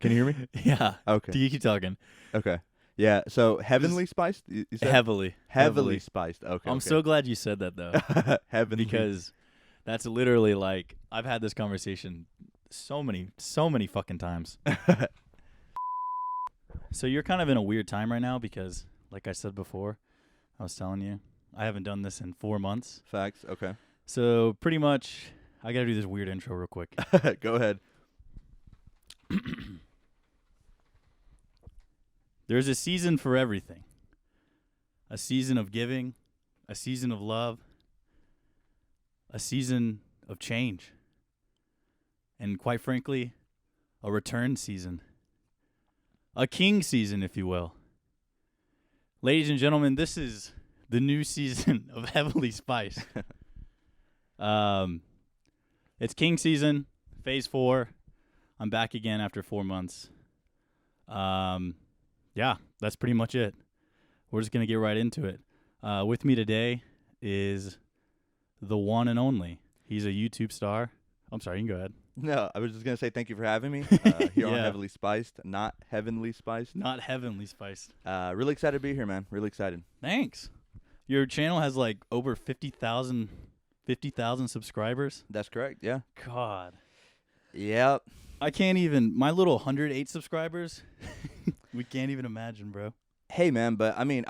Can you hear me? Yeah. Okay. You keep talking. Okay. Yeah. So heavenly spiced. You said? Heavily. Spiced. Okay. I'm so glad you said that though, heavenly. because that's literally like I've had this conversation so many fucking times. So you're kind of in a weird time right now because, like I said before, I was telling you, I haven't done this in 4 months. Facts. Okay. So pretty much, I got to do this weird intro real quick. Go ahead. There's a season for everything. A season of giving, a season of love, a season of change, and quite frankly, a return season. A king season, if you will. Ladies and gentlemen, this is the new season of Heavily Spiced. It's king season, phase 4. I'm back again after 4 months. Yeah, that's pretty much it. We're just going to get right into it. With me today is the Juan and Only. He's a YouTube star. I'm sorry, you can go ahead. No, I was just gonna say thank you for having me here on Yeah. Heavily Spiced, not Heavenly Spiced. Not Heavenly Spiced. Really excited to be here, man. Really excited. Thanks. Your channel has like over 50,000 subscribers. That's correct. Yeah. God. Yep. I can't even, my little 108 subscribers, we can't even imagine, bro. Hey, man, but I mean,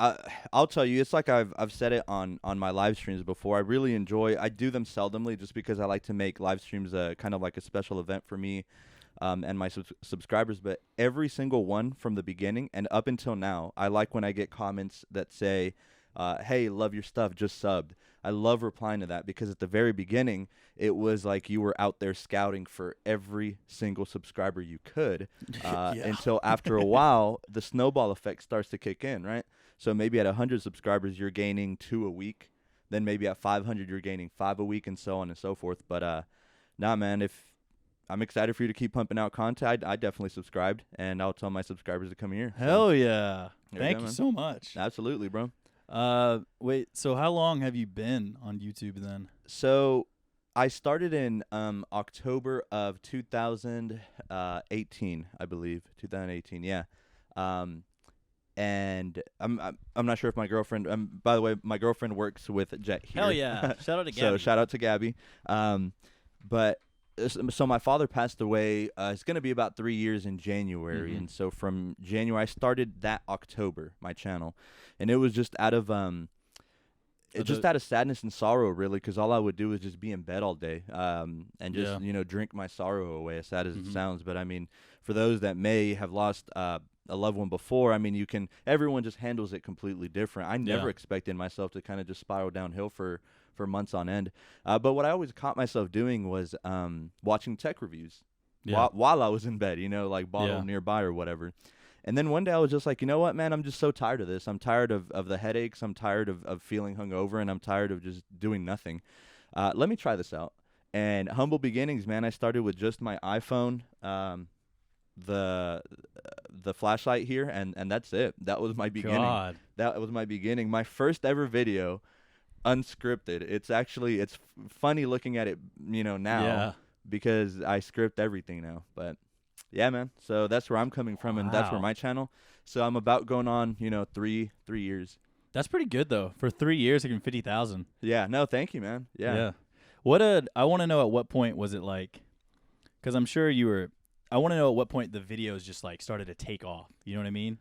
I'll tell you, it's like I've said it on my live streams before. I really enjoy. I do them seldomly, just because I like to make live streams kind of like a special event for me, and my subscribers. But every single one from the beginning and up until now, I like when I get comments that say, "Hey, love your stuff, just subbed." I love replying to that, because at the very beginning, it was like you were out there scouting for every single subscriber you could, until after a while, the snowball effect starts to kick in, right? So maybe at 100 subscribers, you're gaining 2 a week. Then maybe at 500, you're gaining 5 a week, and so on and so forth. But nah, man, if I'm excited for you to keep pumping out content, I definitely subscribed, and I'll tell my subscribers to come here. Hell yeah. There Thank go, you man. so much. Absolutely, bro. Wait, so how long have you been on YouTube then? So I started in October of 2018, I believe. 2018, yeah. And I'm not sure if my girlfriend. By the way, my girlfriend works with Jet here. Hell yeah. Shout out to Gabby. So shout out to Gabby. But so my father passed away. It's gonna be about 3 years in January, and so from January I started that October my channel, and it was just out of just out of sadness and sorrow, really, because all I would do was just be in bed all day, and just drink my sorrow away, as sad as it sounds. But I mean, for those that may have lost a loved one before, I mean, everyone just handles it completely different. I never expected myself to kind of just spiral downhill for months on end. But what I always caught myself doing was watching tech reviews while I was in bed, like bottle nearby or whatever. And then one day I was just like, you know what, man, I'm just so tired of this. I'm tired of the headaches. I'm tired of feeling hungover, and I'm tired of just doing nothing. Let me try this out. And humble beginnings, man. I started with just my iPhone, the flashlight here, and that's it. That was my beginning. God. That was my beginning. My first ever video, unscripted. It's funny looking at it, now, because I script everything now. But yeah, man. So that's where I'm coming from, and that's where my channel. So I'm about going on, 3 years. That's pretty good though. For 3 years, like 50,000. Yeah. No, thank you, man. Yeah. I want to know at what point was it like? Because I'm sure I want to know at what point the videos just like started to take off. You know what I mean?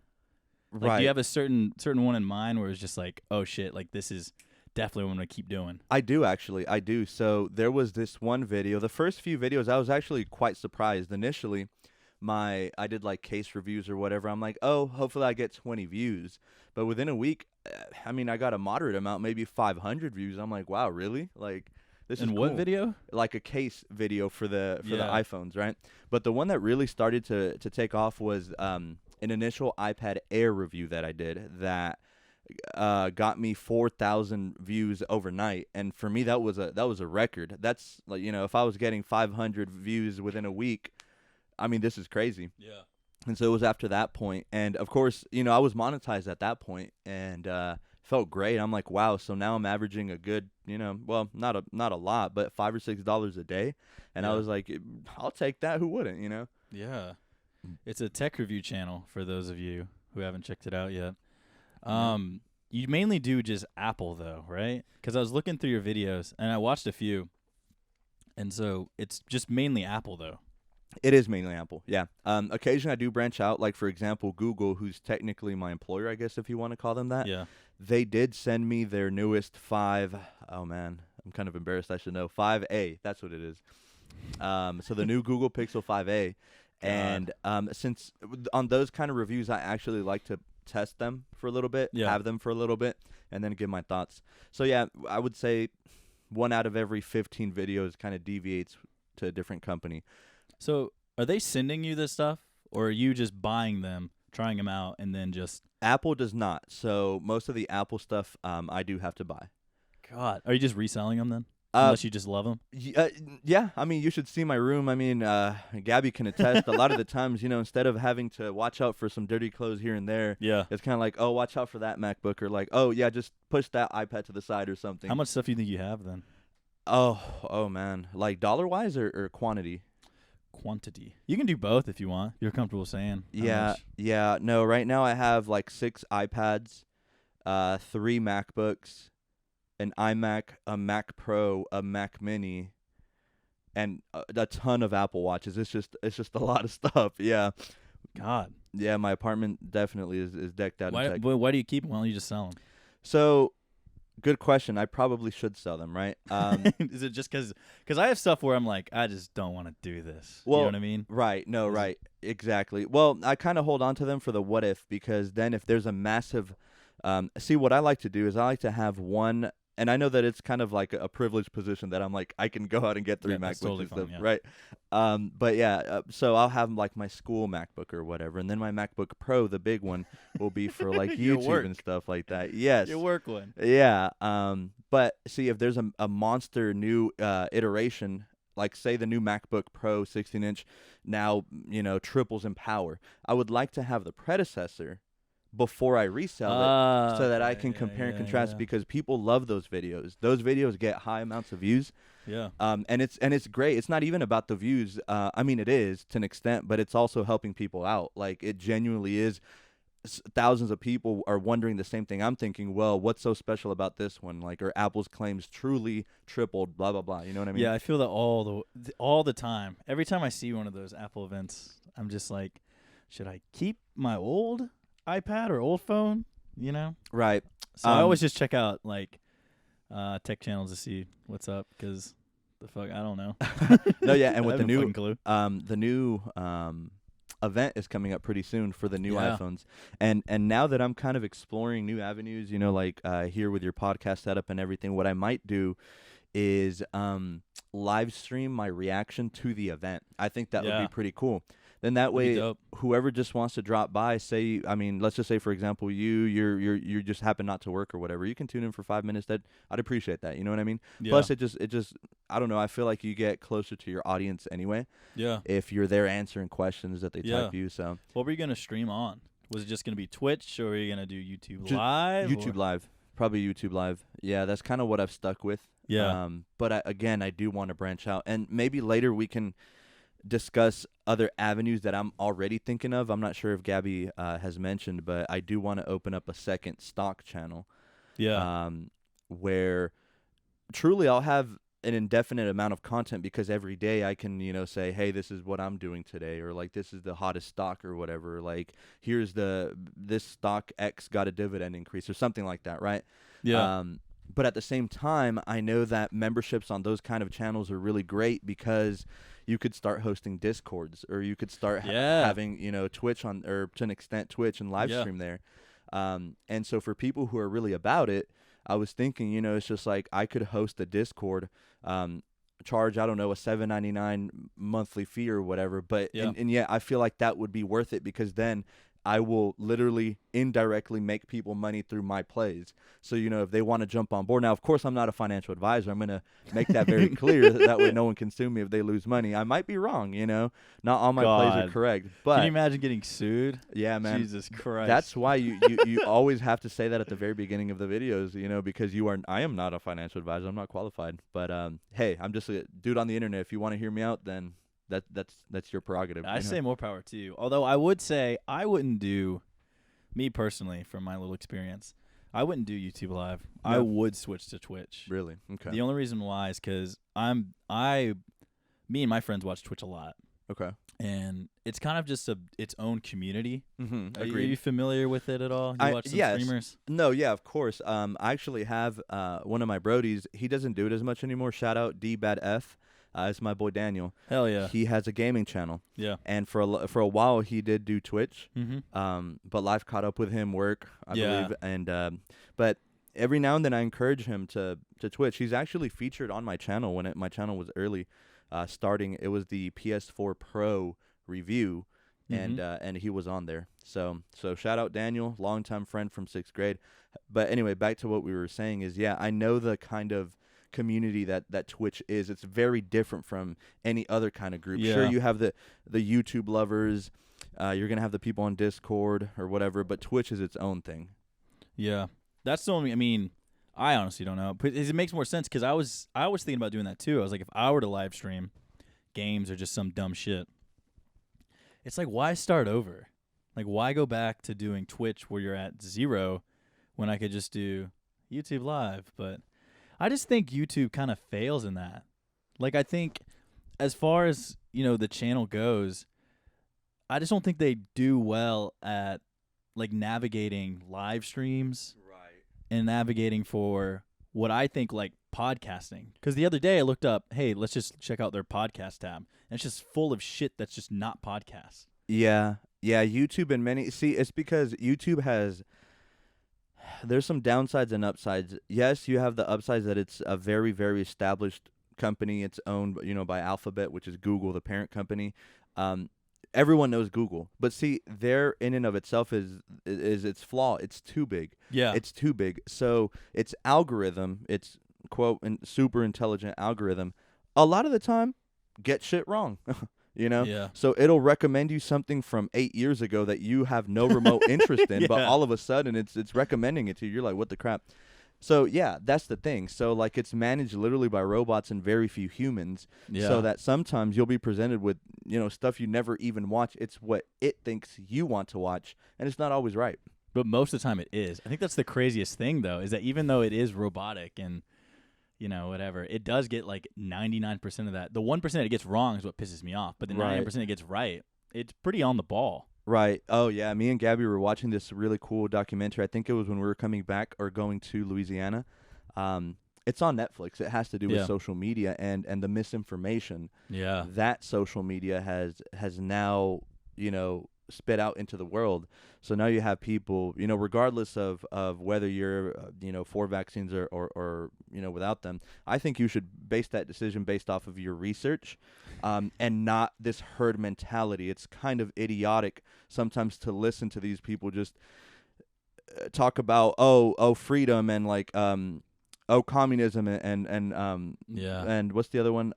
Like, Right. do you have a certain one in mind where it's just like, oh shit, like this is definitely what I'm gonna keep doing? I do, actually. I do. So there was this one video. The first few videos, I was actually quite surprised. Initially, I did like case reviews or whatever. I'm like, oh, hopefully I get 20 views. But within a week, I mean, I got a moderate amount, maybe 500 views. I'm like, wow, really? Like, this is And what cool. video? Like a case video for the iPhones, right? But the one that really started to take off was an initial iPad Air review that I did that got me 4,000 views overnight, and for me that was a record. That's like, if I was getting 500 views within a week, I mean, this is crazy. Yeah. And so it was after that point, and of course, I was monetized at that point, and felt great. I'm like, wow. So now I'm averaging a good, well, not a lot, but $5 or $6 a day, and I was like, I'll take that. Who wouldn't, Yeah. It's a tech review channel for those of you who haven't checked it out yet. Yeah. You mainly do just Apple though, right? Because I was looking through your videos and I watched a few, and so it's just mainly Apple though. It is mainly Apple, yeah. Occasionally I do branch out, like for example, Google, who's technically my employer, I guess if you want to call them that. Yeah. They did send me their newest 5. Oh man, I'm kind of embarrassed. I should know 5A. That's what it is. So the new Google Pixel 5A, and since on those kind of reviews, I actually like to test them for a little bit, have them for a little bit, and then give my thoughts. So yeah, I would say 1 out of every 15 videos kind of deviates to a different company. So are they sending you this stuff, or are you just buying them, trying them out, and then just... Apple does not. So most of the Apple stuff I do have to buy. God. Are you just reselling them then? Unless you just love them? Yeah. I mean, you should see my room. I mean, Gabby can attest. A lot of the times, instead of having to watch out for some dirty clothes here and there, it's kind of like, oh, watch out for that MacBook, or like, oh, yeah, just push that iPad to the side or something. How much stuff do you think you have then? Oh man. Like dollar-wise or quantity? Quantity. You can do both if you want. You're comfortable saying. Yeah. No, right now I have like 6 iPads, 3 MacBooks, an iMac, a Mac Pro, a Mac Mini, and a ton of Apple Watches. It's just a lot of stuff. Yeah. God. Yeah, my apartment definitely is decked out. Why do you keep them? Why don't you just sell them? So, good question. I probably should sell them, right? Is it just because I have stuff where I'm like, I just don't want to do this. Well, you know what I mean? Right. No, right. Exactly. Well, I kind of hold on to them for the what if, because then if there's a massive see, what I like to do is I like to have one, and I know that it's kind of like a privileged position that I'm like, I can go out and get 3 MacBooks totally and stuff, fine, right? But yeah, so I'll have like my school MacBook or whatever, and then my MacBook Pro, the big one, will be for like YouTube and stuff like that. Yes. Your work one. Yeah. But see, if there's a monster new iteration, like say the new MacBook Pro 16-inch now, triples in power, I would like to have the predecessor before I resell it, so that I can compare and contrast, because people love those videos. Those videos get high amounts of views. Yeah. And it's great. It's not even about the views. I mean, it is to an extent, but it's also helping people out. Like, it genuinely is. Thousands of people are wondering the same thing I'm thinking. Well, what's so special about this one? Like, are Apple's claims truly tripled? Blah blah blah. You know what I mean? Yeah, I feel that all the time. Every time I see one of those Apple events, I'm just like, should I keep my old iPad or old phone? Right. So I always just check out like tech channels to see what's up, because the fuck, I don't know. No, yeah, and with the new event is coming up pretty soon for the new iPhones, and now that I'm kind of exploring new avenues, like here with your podcast setup and everything, what I might do is live stream my reaction to the event. I think that would be pretty cool. Then that way, whoever just wants to drop by, let's just say, for example, you just happen not to work or whatever, you can tune in for 5 minutes. I'd appreciate that. You know what I mean? Yeah. Plus, it just I don't know. I feel like you get closer to your audience anyway. Yeah. If you're there answering questions that they type you. So. What were you gonna stream on? Was it just gonna be Twitch, or were you gonna do YouTube Live? YouTube Live. Probably YouTube Live. Yeah, that's kind of what I've stuck with. Yeah. But I do want to branch out, and maybe later we can discuss other avenues that I'm already thinking of. I'm not sure if Gabby has mentioned, but I do want to open up a second stock channel. Yeah. Where truly I'll have an indefinite amount of content, because every day I can, say, hey, this is what I'm doing today, or like, this is the hottest stock or whatever. Like, here's this stock X got a dividend increase or something like that, right? Yeah. But at the same time, I know that memberships on those kind of channels are really great, because you could start hosting Discords, or you could start having, Twitch on, or to an extent Twitch, and live stream there. And so for people who are really about it, I was thinking, it's just like I could host a Discord, charge, I don't know, a $7.99 monthly fee or whatever. But and I feel like that would be worth it, because then I will literally indirectly make people money through my plays. So, if they want to jump on board. Now, of course, I'm not a financial advisor. I'm going to make that very clear. That way no one can sue me if they lose money. I might be wrong, Not all my plays are correct. But can you imagine getting sued? Yeah, man. Jesus Christ. That's why you always have to say that at the very beginning of the videos, because I am not a financial advisor. I'm not qualified. But, hey, I'm just a dude on the internet. If you want to hear me out, then that's your prerogative. I say more power to you. Although I would say I wouldn't do, me personally, from my little experience, I wouldn't do YouTube Live. No. I would switch to Twitch. Really? Okay. The only reason why is because me and my friends watch Twitch a lot. Okay. And it's kind of just its own community. Mm-hmm. Are you familiar with it at all? You watch some streamers? No, yeah, of course. I actually have one of my brodies. He doesn't do it as much anymore. Shout out D-Bad-F. It's my boy Daniel. Hell yeah. He has a gaming channel. Yeah. And for a while he did do Twitch. Mm-hmm. But life caught up with him, work, I believe. And but every now and then I encourage him to Twitch. He's actually featured on my channel when my channel was early. Starting, it was the PS4 Pro review, and he was on there. So shout out Daniel, longtime friend from 6th grade. But anyway, back to what we were saying is, yeah, I know the kind of community that Twitch is. It's very different from any other kind of group. Yeah. Sure, you have the YouTube lovers, you're gonna have the people on Discord or whatever, but Twitch is its own thing. Yeah, that's the only. I mean, I honestly don't know, but it makes more sense because I was thinking about doing that too. I was like, if I were to live stream games or just some dumb shit, it's like, why start over? Like, why go back to doing Twitch where you're at 0 when I could just do YouTube Live? But I just think YouTube kind of fails in that. Like, I think as far as, the channel goes, I just don't think they do well at like navigating live streams. And navigating for what I think like podcasting. Because the other day I looked up, hey, let's just check out their podcast tab. And it's just full of shit that's just not podcasts. Yeah. Yeah, YouTube and it's because YouTube there's some downsides and upsides. Yes, you have the upsides that it's a very, very established company. It's owned, by Alphabet, which is Google, the parent company. Everyone knows Google, but see, their in and of itself is its flaw. It's too big. Yeah, it's too big. So its algorithm, its quote and super intelligent algorithm, a lot of the time, get shit wrong. Yeah. So it'll recommend you something from 8 years ago that you have no remote interest in, but all of a sudden it's recommending it to you. You're like, what the crap? So, yeah, that's the thing. So, like, it's managed literally by robots and very few humans. Yeah. So that sometimes you'll be presented with, stuff you never even watch. It's what it thinks you want to watch, and it's not always right. But most of the time it is. I think that's the craziest thing, though, is that even though it is robotic and, whatever, it does get, like, 99% of that. The 1% it gets wrong is what pisses me off. But the 99% it gets right, it's pretty on the ball. Right. Oh, yeah. Me and Gabby were watching this really cool documentary. I think it was when we were coming back or going to Louisiana. It's on Netflix. It has to do with social media and the misinformation that social media has now, spit out into the world. So now you have people, regardless of whether you're, for vaccines or without them, I think you should base that decision based off of your research and not this herd mentality. It's kind of idiotic sometimes to listen to these people just talk about, freedom and like, communism and what's the other one?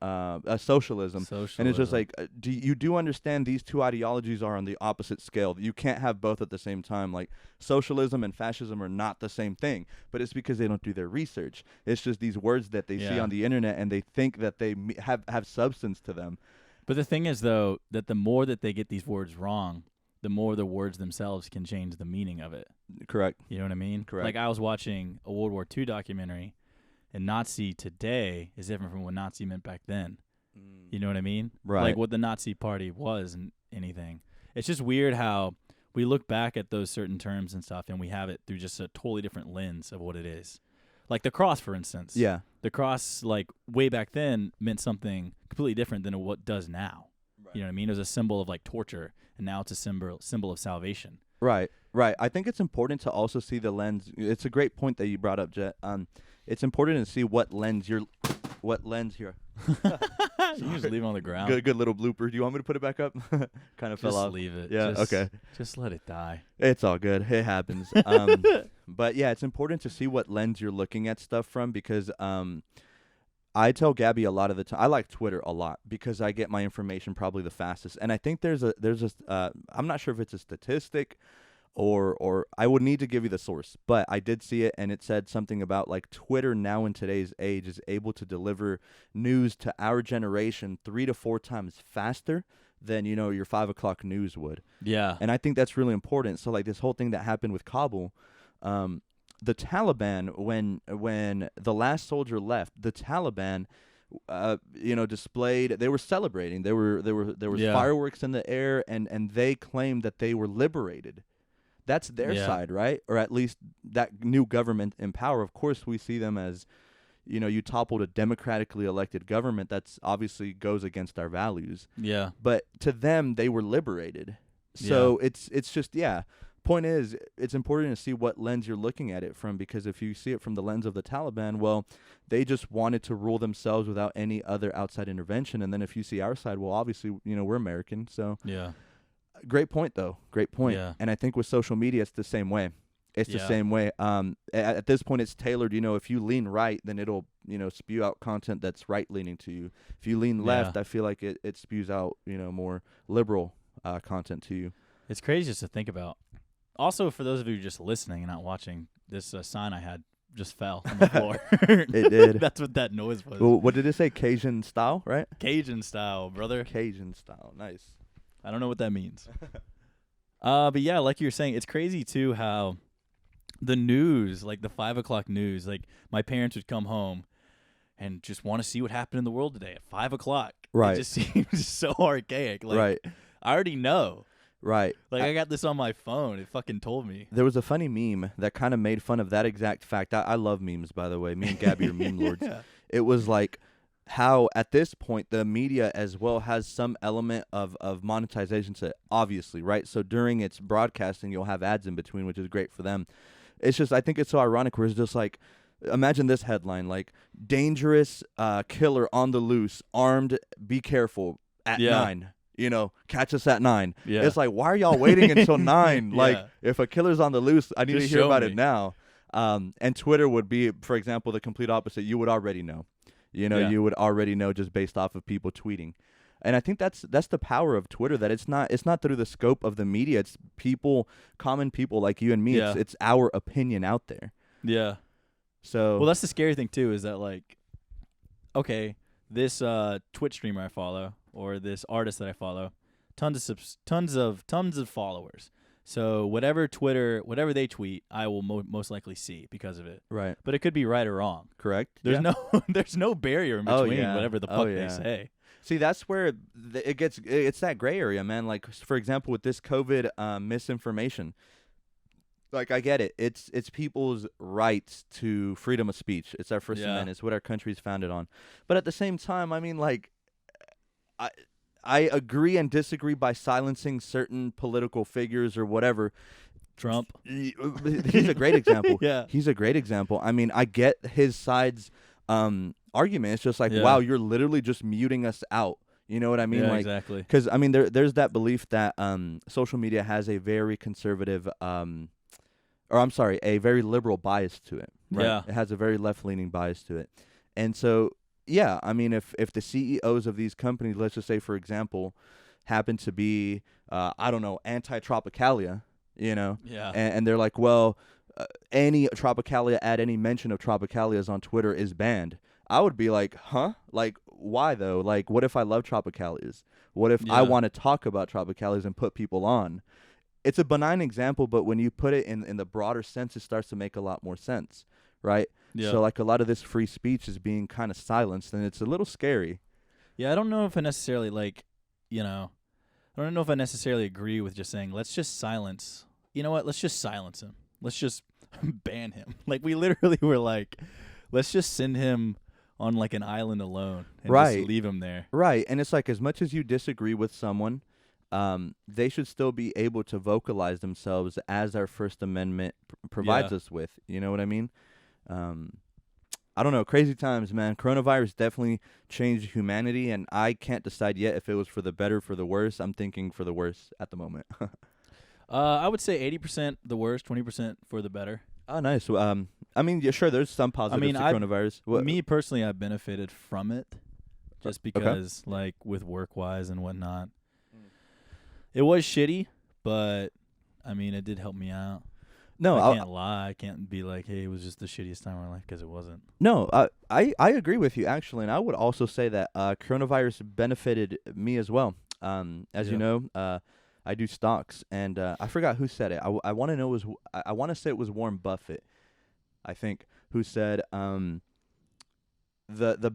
Socialism. And it's just like, do you understand these two ideologies are on the opposite scale? You can't have both at the same time. Like socialism and fascism are not the same thing, but it's because they don't do their research. It's just these words that they see on the internet and they think that they have substance to them. But the thing is, though, that the more that they get these words wrong, the more the words themselves can change the meaning of it. Correct. You know what I mean? Correct. Like I was watching a World War II documentary, and Nazi today is different from what Nazi meant back then. You know what I mean? Right. Like what the Nazi party was and anything. It's just weird how we look back at those certain terms and stuff, and we have it through just a totally different lens of what it is. Like the cross, for instance. Yeah. The cross, like way back then, meant something completely different than what does now. Right. You know what I mean? It was a symbol of like torture, and now it's a symbol of salvation. Right. Right. I think it's important to also see the lens. It's a great point that you brought up, Jet. It's important to see what lens here. You just leave it on the ground. Good little blooper. Do you want me to put it back up? Kind of fell off. Just leave it. Yeah. Okay. Just let it die. It's all good. It happens. But yeah, it's important to see what lens you're looking at stuff from because I tell Gabby a lot of the time. I like Twitter a lot because I get my information probably the fastest. And I think there's a I'm not sure if it's a statistic or I would need to give you the source, but I did see it, and it said something about like Twitter now in today's age is able to deliver news to our generation 3 to 4 times faster than, you know, your 5 o'clock news would. Yeah. And I think that's really important. So like this whole thing that happened with Kabul, the Taliban, when the last soldier left, the Taliban, you know, displayed, they were celebrating. There was fireworks in the air, and they claimed that they were liberated. That's their side, right? Or at least that new government in power. Of course, we see them as, you know, you toppled a democratically elected government. That's obviously goes against our values. Yeah. But to them, they were liberated. So it's just, point is, it's important to see what lens you're looking at it from, because if you see it from the lens of the Taliban, well, they just wanted to rule themselves without any other outside intervention. And then if you see our side, well, obviously, you know, we're American. So great point, though. Great point. Yeah. And I think with social media, it's the same way. It's the same way. At this point, it's tailored. You know, if you lean right, then it'll, you know, spew out content that's right-leaning to you. If you lean left, I feel like it spews out, you know, more liberal content to you. It's crazy just to think about. Also, for those of you just listening and not watching, this sign I had just fell on the floor. It did. That's what that noise was. Well, what did it say? Cajun style, right? Cajun style, brother. Cajun style. Nice. I don't know what that means. But yeah, like you were saying, it's crazy too how the news, like the 5 o'clock news, like my parents would come home and just want to see what happened in the world today at 5 o'clock. Right. It just seems so archaic. Like, right. I already know. Right. Like, I got this on my phone. It fucking told me. There was a funny meme that kind of made fun of that exact fact. I love memes, by the way. Me and Gabby are meme lords. It was like how at this point the media as well has some element of monetization to it, obviously, right? So during its broadcasting, you'll have ads in between, which is great for them. It's just, I think it's so ironic where it's just like, imagine this headline, like, dangerous killer on the loose, armed, be careful, at 9. You know, catch us at 9. Yeah. It's like, why are y'all waiting until 9? Like, if a killer's on the loose, I need Just to hear about me. it now. And Twitter would be, for example, the complete opposite. You would already know. You know, you would already know just based off of people tweeting. And I think that's the power of Twitter, that it's not through the scope of the media. It's people, common people like you and me. Yeah. It's our opinion out there. Yeah. So well, that's the scary thing too, is that like, okay, this Twitch streamer I follow or this artist that I follow, tons of followers. So whatever they tweet, I will most likely see because of it. Right. But it could be right or wrong. Correct. There's no barrier in between whatever the fuck they say. See, that's where it's that gray area, man. Like, for example, with this COVID misinformation, like, I get it. It's people's rights to freedom of speech. It's our First Amendment. It's what our country's founded on. But at the same time, I mean, like, I agree and disagree by silencing certain political figures or whatever. Trump. He's a great example. He's a great example. I mean, I get his side's argument. It's just like, wow, you're literally just muting us out. You know what I mean? Yeah, like, exactly. Because, I mean, there's that belief that social media has a very conservative, a very liberal bias to it. Right? Yeah. It has a very left-leaning bias to it. And so, yeah, I mean, if the CEOs of these companies, let's just say, for example, happen to be, I don't know, anti-Tropicalia, you know? Yeah. And they're like, well, any Tropicalia ad, any mention of Tropicalias on Twitter is banned. I would be like, huh? Like, why, though? Like, what if I love Tropicalias? What if I want to talk about Tropicalias and put people on? It's a benign example, but when you put it in the broader sense, it starts to make a lot more sense, right? Yeah. So, like, a lot of this free speech is being kind of silenced, and it's a little scary. Yeah, I don't know if I necessarily, like, you know, I don't know if I necessarily agree with just saying, let's just silence. You know what? Let's just silence him. Let's just ban him. Like, we literally were like, let's just send him on, like, an island alone and just leave him there. Right. And it's like, as much as you disagree with someone, they should still be able to vocalize themselves as our First Amendment provides us with. You know what I mean? I don't know. Crazy times, man. Coronavirus definitely changed humanity, and I can't decide yet if it was for the better or for the worse. I'm thinking for the worse at the moment. I would say 80% the worst, 20% for the better. Oh, nice. I mean, yeah, sure, there's some positives to coronavirus. Me personally, I benefited from it just because, like, with work-wise and whatnot. It was shitty, but I mean, it did help me out. No, I can't lie. I can't be like, hey, it was just the shittiest time of my life, because it wasn't. No, I agree with you, actually, and I would also say that coronavirus benefited me as well. As you know, I do stocks, and I forgot who said it. I want to know I want to say it was Warren Buffett, I think, who said the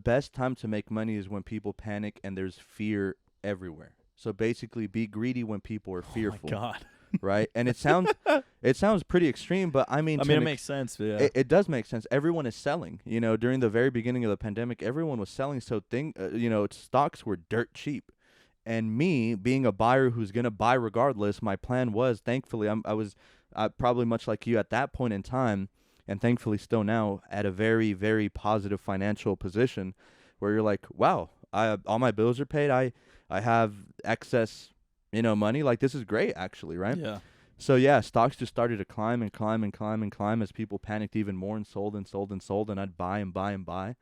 best time to make money is when people panic and there's fear everywhere. So basically, be greedy when people are fearful. Oh my God. Right? And it sounds pretty extreme, but I mean, it makes sense. Yeah. It does make sense. Everyone is selling. You know, during the very beginning of the pandemic, everyone was selling. So stocks were dirt cheap. And me being a buyer who's gonna buy regardless, my plan was, thankfully, I was probably much like you at that point in time, and thankfully still now at a very, very positive financial position, where you're like, wow, all my bills are paid. I have excess, money. Like, this is great, actually, right? Yeah. So yeah, stocks just started to climb and climb and climb and climb as people panicked even more and sold and sold and sold, and I'd buy and buy and buy.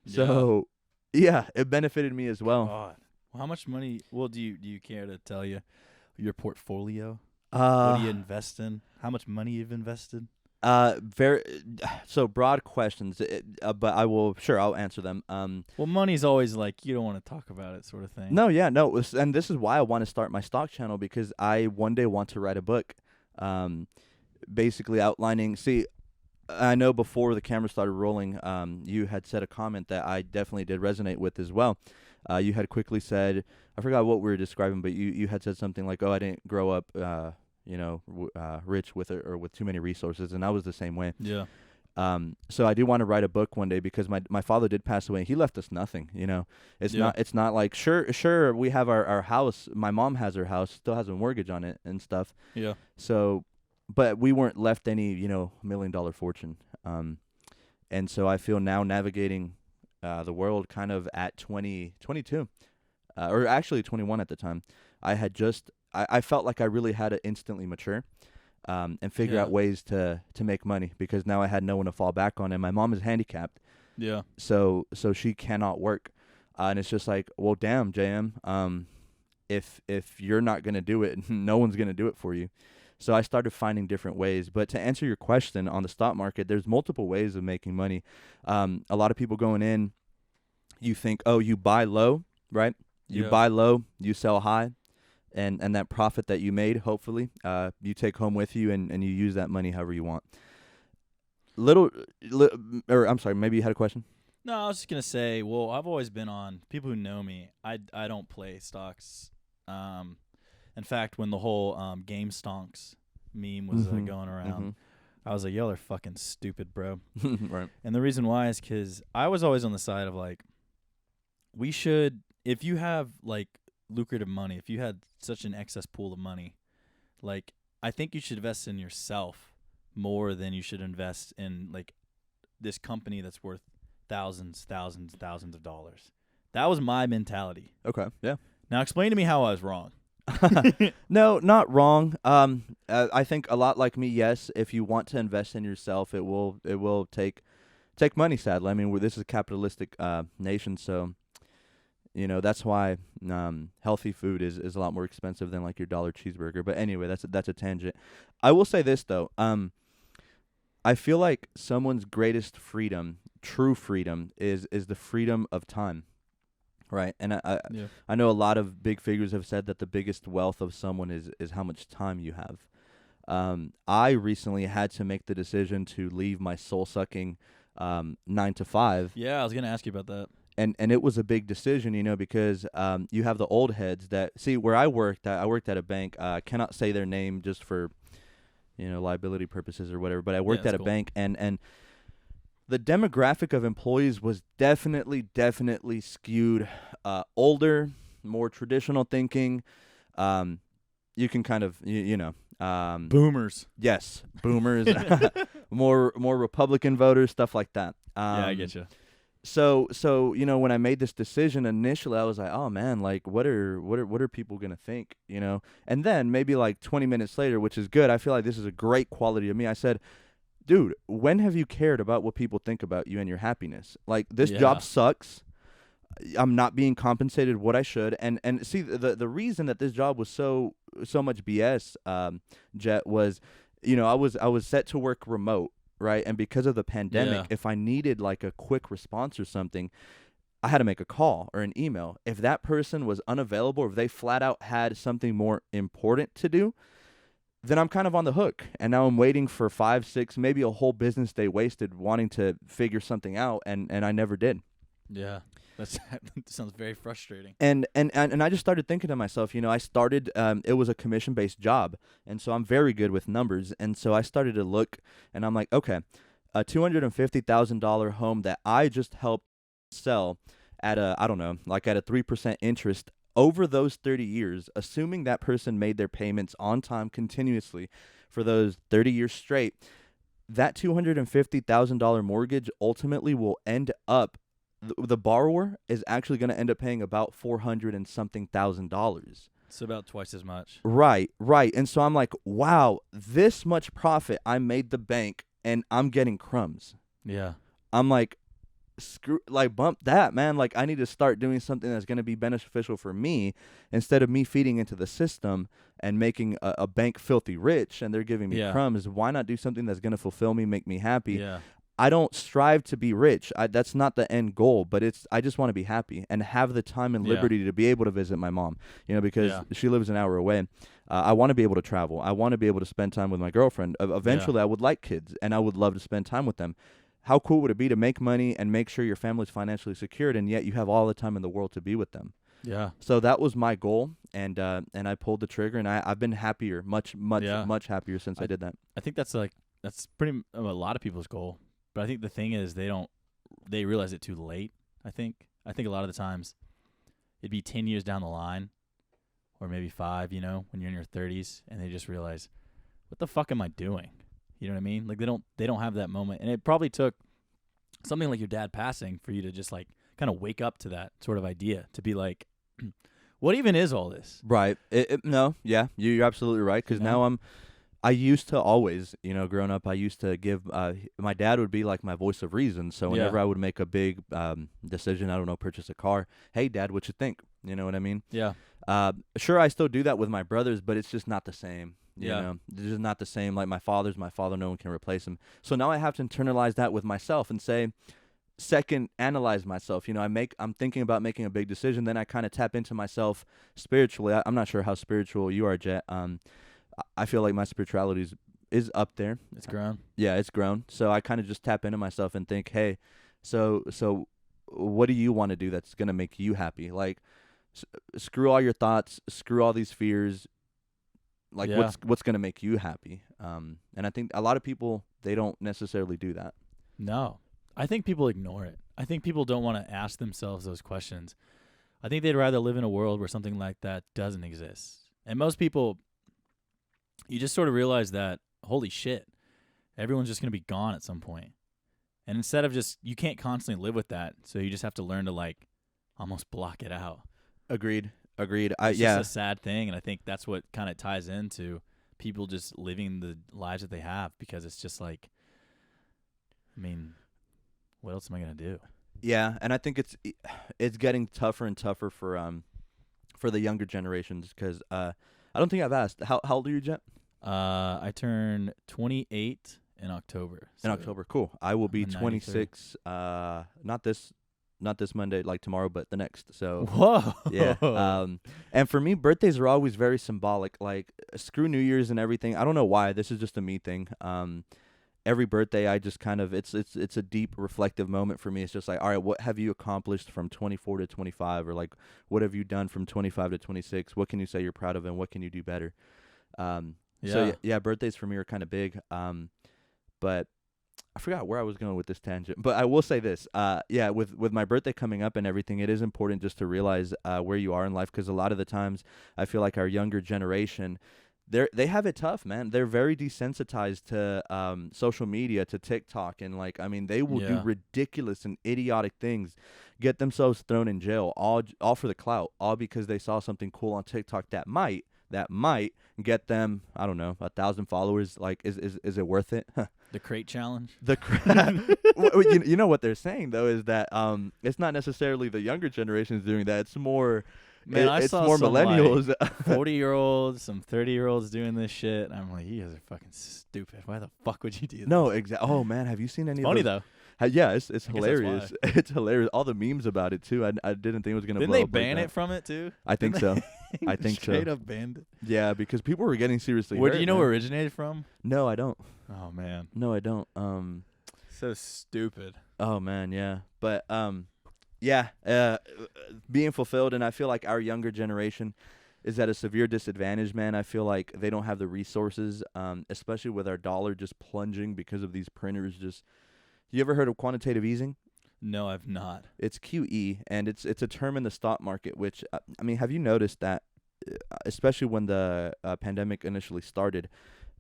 So yeah, it benefited me as well. God. Well, how much money? Well, do you care to tell your portfolio? What do you invest in? How much money you've invested? So broad questions, but I'll answer them. Well, money's always like, you don't want to talk about it, sort of thing. No, yeah, no, and this is why I want to start my stock channel, because I one day want to write a book, basically outlining. See, I know before the camera started rolling, you had said a comment that I definitely did resonate with as well. You had quickly said, I forgot what we were describing, but you had said something like, "Oh, I didn't grow up, rich with too many resources," and I was the same way. Yeah. So I do want to write a book one day, because my father did pass away. He left us nothing. It's not like sure we have our house. My mom has her house, still has a mortgage on it and stuff. Yeah. So, but we weren't left any $1 million fortune. And so I feel now navigating the world kind of at 22, or actually 21 at the time. I felt like I really had to instantly mature. And figure out ways to make money, because now I had no one to fall back on, and my mom is handicapped. Yeah. So she cannot work, and it's just like, well, damn, JM. If you're not gonna do it, no one's gonna do it for you. So I started finding different ways. But to answer your question on the stock market, there's multiple ways of making money. A lot of people going in, you think, oh, you buy low, right? You buy low, you sell high. And that profit that you made, hopefully, you take home with you, and you use that money however you want. I'm sorry, maybe you had a question? No, I was just going to say, well, I've always been on, people who know me, I don't play stocks. In fact, when the whole game stonks meme was going around, I was like, y'all are fucking stupid, bro. Right. And the reason why is because I was always on the side of, like, we should, if you have, like, lucrative money, if you had such an excess pool of money, like, I think you should invest in yourself more than you should invest in, like, this company that's worth thousands of dollars. That was my mentality. Okay, yeah. Now explain to me how I was wrong. No, not wrong. I think a lot like me, yes, if you want to invest in yourself, it will take money, sadly. I mean, this is a capitalistic nation, so that's why healthy food is a lot more expensive than like your dollar cheeseburger. But anyway, that's a tangent. I will say this though. I feel like someone's greatest freedom, true freedom, is the freedom of time, right? And I know a lot of big figures have said that the biggest wealth of someone is how much time you have. I recently had to make the decision to leave my soul-sucking 9 to 5. Yeah, I was gonna ask you about that. And it was a big decision, because you have the old heads that see where I worked at a bank. I cannot say their name just for liability purposes or whatever. But I worked at a bank, and the demographic of employees was definitely skewed older, more traditional thinking. You can kind of boomers. Yes, boomers. more Republican voters, stuff like that. Yeah, I get you. So when I made this decision initially, I was like, oh man, like what are people gonna think, And then maybe like 20 minutes later, which is good, I feel like this is a great quality of me. I said, dude, when have you cared about what people think about you and your happiness? Like, this job sucks. I'm not being compensated what I should. And see, the reason that this job was so much BS, Jet, was, I was set to work remote, right? And because of the pandemic, if I needed like a quick response or something, I had to make a call or an email. If that person was unavailable, or if they flat out had something more important to do, then I'm kind of on the hook. And now I'm waiting for 5, 6, maybe a whole business day wasted wanting to figure something out, and I never did. Yeah. That sounds very frustrating. And I just started thinking to myself, I started, it was a commission-based job, and so I'm very good with numbers. And so I started to look, and I'm like, okay, a $250,000 home that I just helped sell at a 3% interest over those 30 years, assuming that person made their payments on time continuously for those 30 years straight, that $250,000 mortgage ultimately will end up, the borrower is actually going to end up paying about $400 and something thousand. It's about twice as much. Right. And so I'm like, wow, this much profit I made the bank, and I'm getting crumbs. Yeah. I'm like, bump that, man. Like, I need to start doing something that's going to be beneficial for me, instead of me feeding into the system and making a bank filthy rich and they're giving me crumbs. Why not do something that's going to fulfill me, make me happy? Yeah. I don't strive to be rich. That's not the end goal, but I just want to be happy and have the time and liberty to be able to visit my mom, because she lives an hour away. I want to be able to travel. I want to be able to spend time with my girlfriend. Eventually, I would like kids, and I would love to spend time with them. How cool would it be to make money and make sure your family's financially secured, and yet you have all the time in the world to be with them? Yeah. So that was my goal, and I pulled the trigger, and I've been happier, much happier since I did that. I think that's pretty a lot of people's goal. But I think the thing is they realize it too late. I think a lot of the times it'd be 10 years down the line, or maybe 5, when you're in your 30s, and they just realize, what the fuck am I doing? You know what I mean? Like, they don't have that moment. And it probably took something like your dad passing for you to just like kind of wake up to that sort of idea, to be like, what even is all this? Right. No, yeah, you're absolutely right. Because now I used to always, growing up, I used to give, my dad would be like my voice of reason. So whenever I would make a big decision, purchase a car, hey, Dad, what you think? You know what I mean? Yeah. Sure, I still do that with my brothers, but it's just not the same. You know, it's just not the same. Like my father, no one can replace him. So now I have to internalize that with myself and say, second, analyze myself. I'm thinking about making a big decision. Then I kind of tap into myself spiritually. I'm not sure how spiritual you are, Jet. I feel like my spirituality is up there. It's grown. Yeah, it's grown. So I kind of just tap into myself and think, hey, so what do you want to do that's going to make you happy? Like, screw all your thoughts, screw all these fears. Like, what's going to make you happy? And I think a lot of people, they don't necessarily do that. No. I think people ignore it. I think people don't want to ask themselves those questions. I think they'd rather live in a world where something like that doesn't exist. And most people, you just sort of realize that, holy shit, everyone's just going to be gone at some point. And instead of you can't constantly live with that, so you just have to learn to, like, almost block it out. Agreed. It's just a sad thing, and I think that's what kind of ties into people just living the lives that they have, because it's just like, I mean, what else am I going to do? Yeah, and I think it's getting tougher and tougher for the younger generations, because I don't think I've asked. How old are you, Jet? I turn 28 in October. In October, cool. I will be 26. Not this Monday, like tomorrow, but the next. So whoa, yeah. And for me, birthdays are always very symbolic. Like, screw New Year's and everything. I don't know why. This is just a me thing. Every birthday, I just kind of it's a deep reflective moment for me. It's just like, all right, what have you accomplished from 24 to 25, or like, what have you done from 25 to 26? What can you say you're proud of, and what can you do better? So birthdays for me are kind of big. But I forgot where I was going with this tangent, but I will say this. With my birthday coming up and everything, it is important just to realize where you are in life, because a lot of the times I feel like our younger generation, they have it tough, man. They're very desensitized to social media, to TikTok, and they will do ridiculous and idiotic things, get themselves thrown in jail, all for the clout, all because they saw something cool on TikTok that might get them, I don't know, 1,000 followers. Like, is it worth it? The crate challenge. You know what they're saying though is that it's not necessarily the younger generations doing that. It's more I it's saw more some, millennials. 40-year-olds, some 30-year-olds doing this shit. I'm like, you guys are fucking stupid. Why the fuck would you do that? No, exactly. Oh man, have you seen any? Funny of those? though. Yeah, it's I hilarious. It's hilarious. All the memes about it too. I didn't think it was gonna. Didn't blow they up like ban that. it from it too? I think so. I think so. Straight up banned it. Yeah, because people were getting seriously Where hurt. do you know man. where it originated from? No, I don't. Oh man. No, I don't. So stupid. Oh man, yeah. But yeah, being fulfilled, and I feel like our younger generation is at a severe disadvantage, man. I feel like they don't have the resources, especially with our dollar just plunging because of these printers. Just, you ever heard of quantitative easing? No, I've not. It's QE, and it's a term in the stock market. Which I mean, have you noticed that, especially when the pandemic initially started?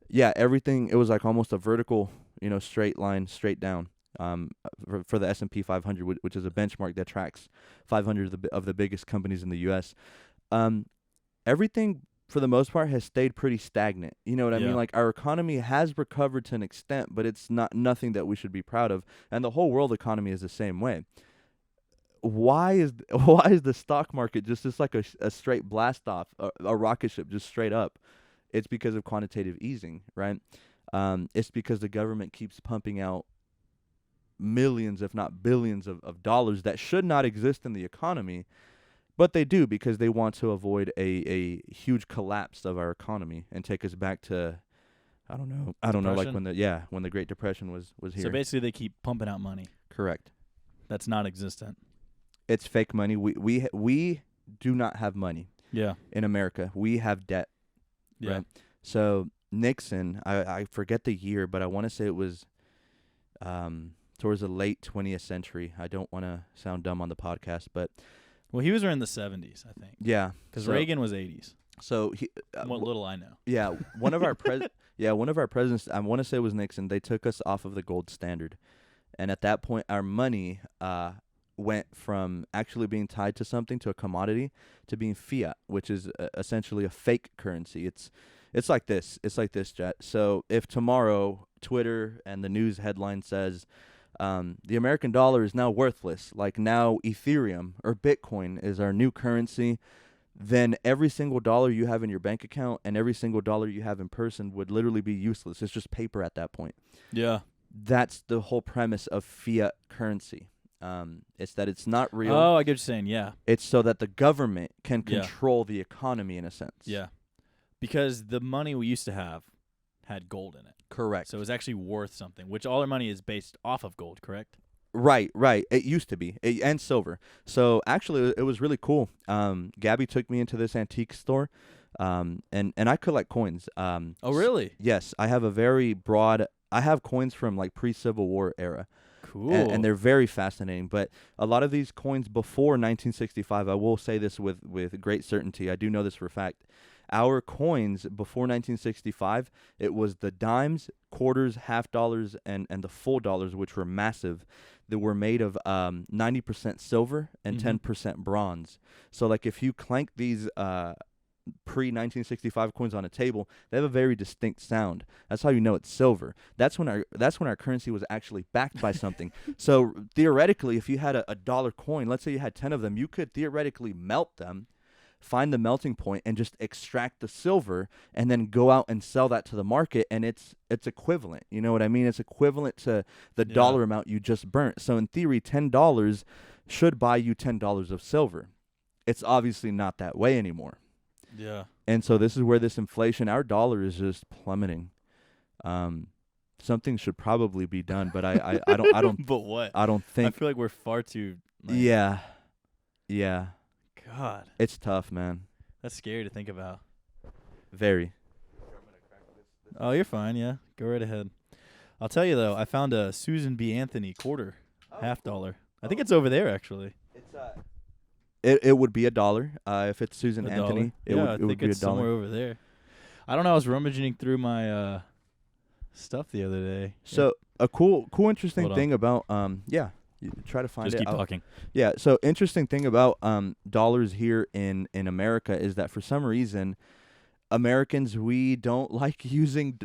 Yeah, everything, it was like almost a vertical, straight line, straight down. For the S&P 500, which is a benchmark that tracks 500 of the biggest companies in the U.S. Everything, for the most part, has stayed pretty stagnant. You know what I mean? Like, our economy has recovered to an extent, but it's nothing that we should be proud of. And the whole world economy is the same way. Why is the stock market just like a straight blast off, a rocket ship just straight up? It's because of quantitative easing, right? It's because the government keeps pumping out millions, if not billions of dollars that should not exist in the economy, but they do because they want to avoid a huge collapse of our economy and take us back to, I don't know, like when the Great Depression was here. So basically they keep pumping out money. Correct. That's non-existent. It's fake money. We do not have money. Yeah. In America, we have debt. Yeah. Right? So Nixon, I forget the year, but I want to say it was towards the late 20th century. I don't want to sound dumb on the podcast, but well, he was around the 70s, I think. Yeah, because Reagan was 80s. So he, what little I know. Yeah, one of our presidents, I want to say it was Nixon. They took us off of the gold standard, and at that point, our money went from actually being tied to something, to a commodity, to being fiat, which is essentially a fake currency. It's like this. It's like this, Jet. So if tomorrow Twitter and the news headline says the American dollar is now worthless, like now Ethereum or Bitcoin is our new currency, then every single dollar you have in your bank account and every single dollar you have in person would literally be useless. It's just paper at that point. Yeah. That's the whole premise of fiat currency. It's that it's not real. Oh, I get what you're saying, yeah. It's so that the government can control the economy in a sense. Yeah. Because the money we used to have had gold in it. Correct. So it was actually worth something, which all our money is based off of gold, correct? Right. It used to be, and silver. So actually, it was really cool. Gabby took me into this antique store, and I collect coins. Oh, really? Yes, I have a very broad. I have coins from like pre-Civil War era. Cool. And they're very fascinating. But a lot of these coins before 1965, I will say this with great certainty. I do know this for a fact. Our coins before 1965, it was the dimes, quarters, half dollars, and the full dollars, which were massive, that were made of 90% silver and 10% bronze. So, like, if you clank these pre-1965 coins on a table, they have a very distinct sound. That's how you know it's silver. That's when our currency was actually backed by something. So, theoretically, if you had a dollar coin, let's say you had 10 of them, you could theoretically melt them, find the melting point, and just extract the silver and then go out and sell that to the market, and it's equivalent. You know what I mean? It's equivalent to the dollar amount you just burnt. So in theory, $10 should buy you $10 of silver. It's obviously not that way anymore. Yeah. And so this is where this inflation, our dollar is just plummeting. Something should probably be done, but I don't But what? I don't think. I feel like we're far too Yeah. God. It's tough, man. That's scary to think about. Very. Oh, you're fine, yeah. Go right ahead. I'll tell you, though, I found a Susan B. Anthony quarter, $50. I think it's over there, actually. It's it would be $1. If it's Susan $1? Anthony, it I would think be it's somewhere over there. I don't know. I was rummaging through my stuff the other day. So a cool interesting thing about you try to find Just it. keep talking. Yeah. So interesting thing about dollars here in America is that for some reason, Americans, we don't like using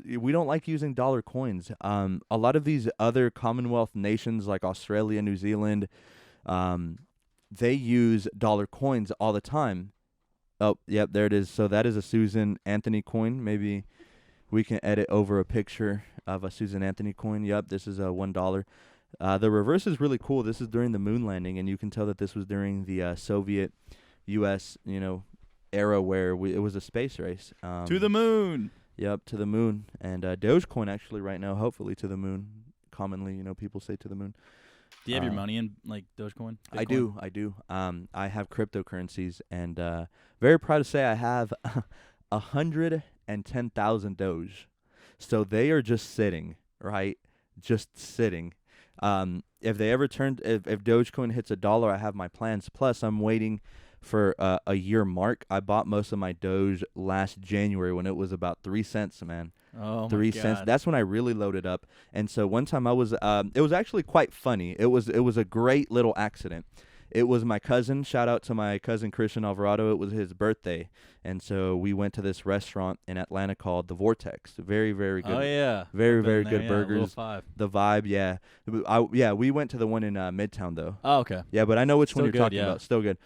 dollar coins. A lot of these other Commonwealth nations like Australia, New Zealand, they use dollar coins all the time. Oh, yep, there it is. So that is a Susan Anthony coin. Maybe we can edit over a picture of a Susan Anthony coin. Yep, this is a $1. The reverse is really cool. This is during the moon landing, and you can tell that this was during the Soviet U.S. Era where it was a space race. To the moon. Yep, to the moon. And Dogecoin actually right now, hopefully to the moon. Commonly, people say to the moon. Do you have your money in like Dogecoin? Bitcoin? I do. I have cryptocurrencies, and very proud to say I have 110,000 Doge. So they are just sitting, right? Just sitting. If they ever if Dogecoin hits $1, I have my plans. Plus, I'm waiting for a year mark. I bought most of my Doge last January when it was about 3 cents, man. Oh, 3 cents. That's when I really loaded up. And so one time I was, it was actually quite funny. It was a great little accident. It was my cousin. Shout out to my cousin Christian Alvarado. It was his birthday, and so we went to this restaurant in Atlanta called The Vortex. Very, very good. Oh yeah, very, very good burgers. Five. The vibe, yeah. We went to the one in Midtown though. Oh, okay. Yeah, but I know which Still one you're good, talking yeah. about. Still good.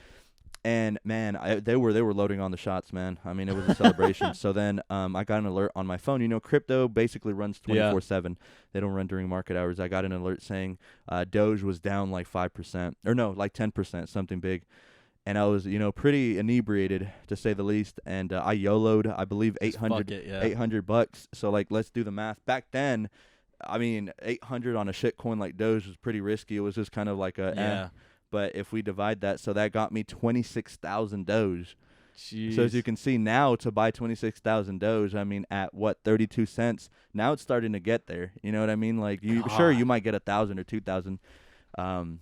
And man, they were loading on the shots, man. I mean, it was a celebration. So then I got an alert on my phone. Crypto basically runs 24/7. They don't run during market hours. I got an alert saying Doge was down like 5%, or no, like 10%, something big. And I was, pretty inebriated to say the least. And I YOLO'd, I believe, $800. So like, let's do the math. Back then, I mean, 800 on a shit coin like Doge was pretty risky. It was just kind of like a But if we divide that, so that got me 26,000 Doge. Jeez. So as you can see now, to buy 26,000 Doge, I mean, at what, 32 cents? Now it's starting to get there. You know what I mean? Like, sure, you might get 1,000 or 2,000. But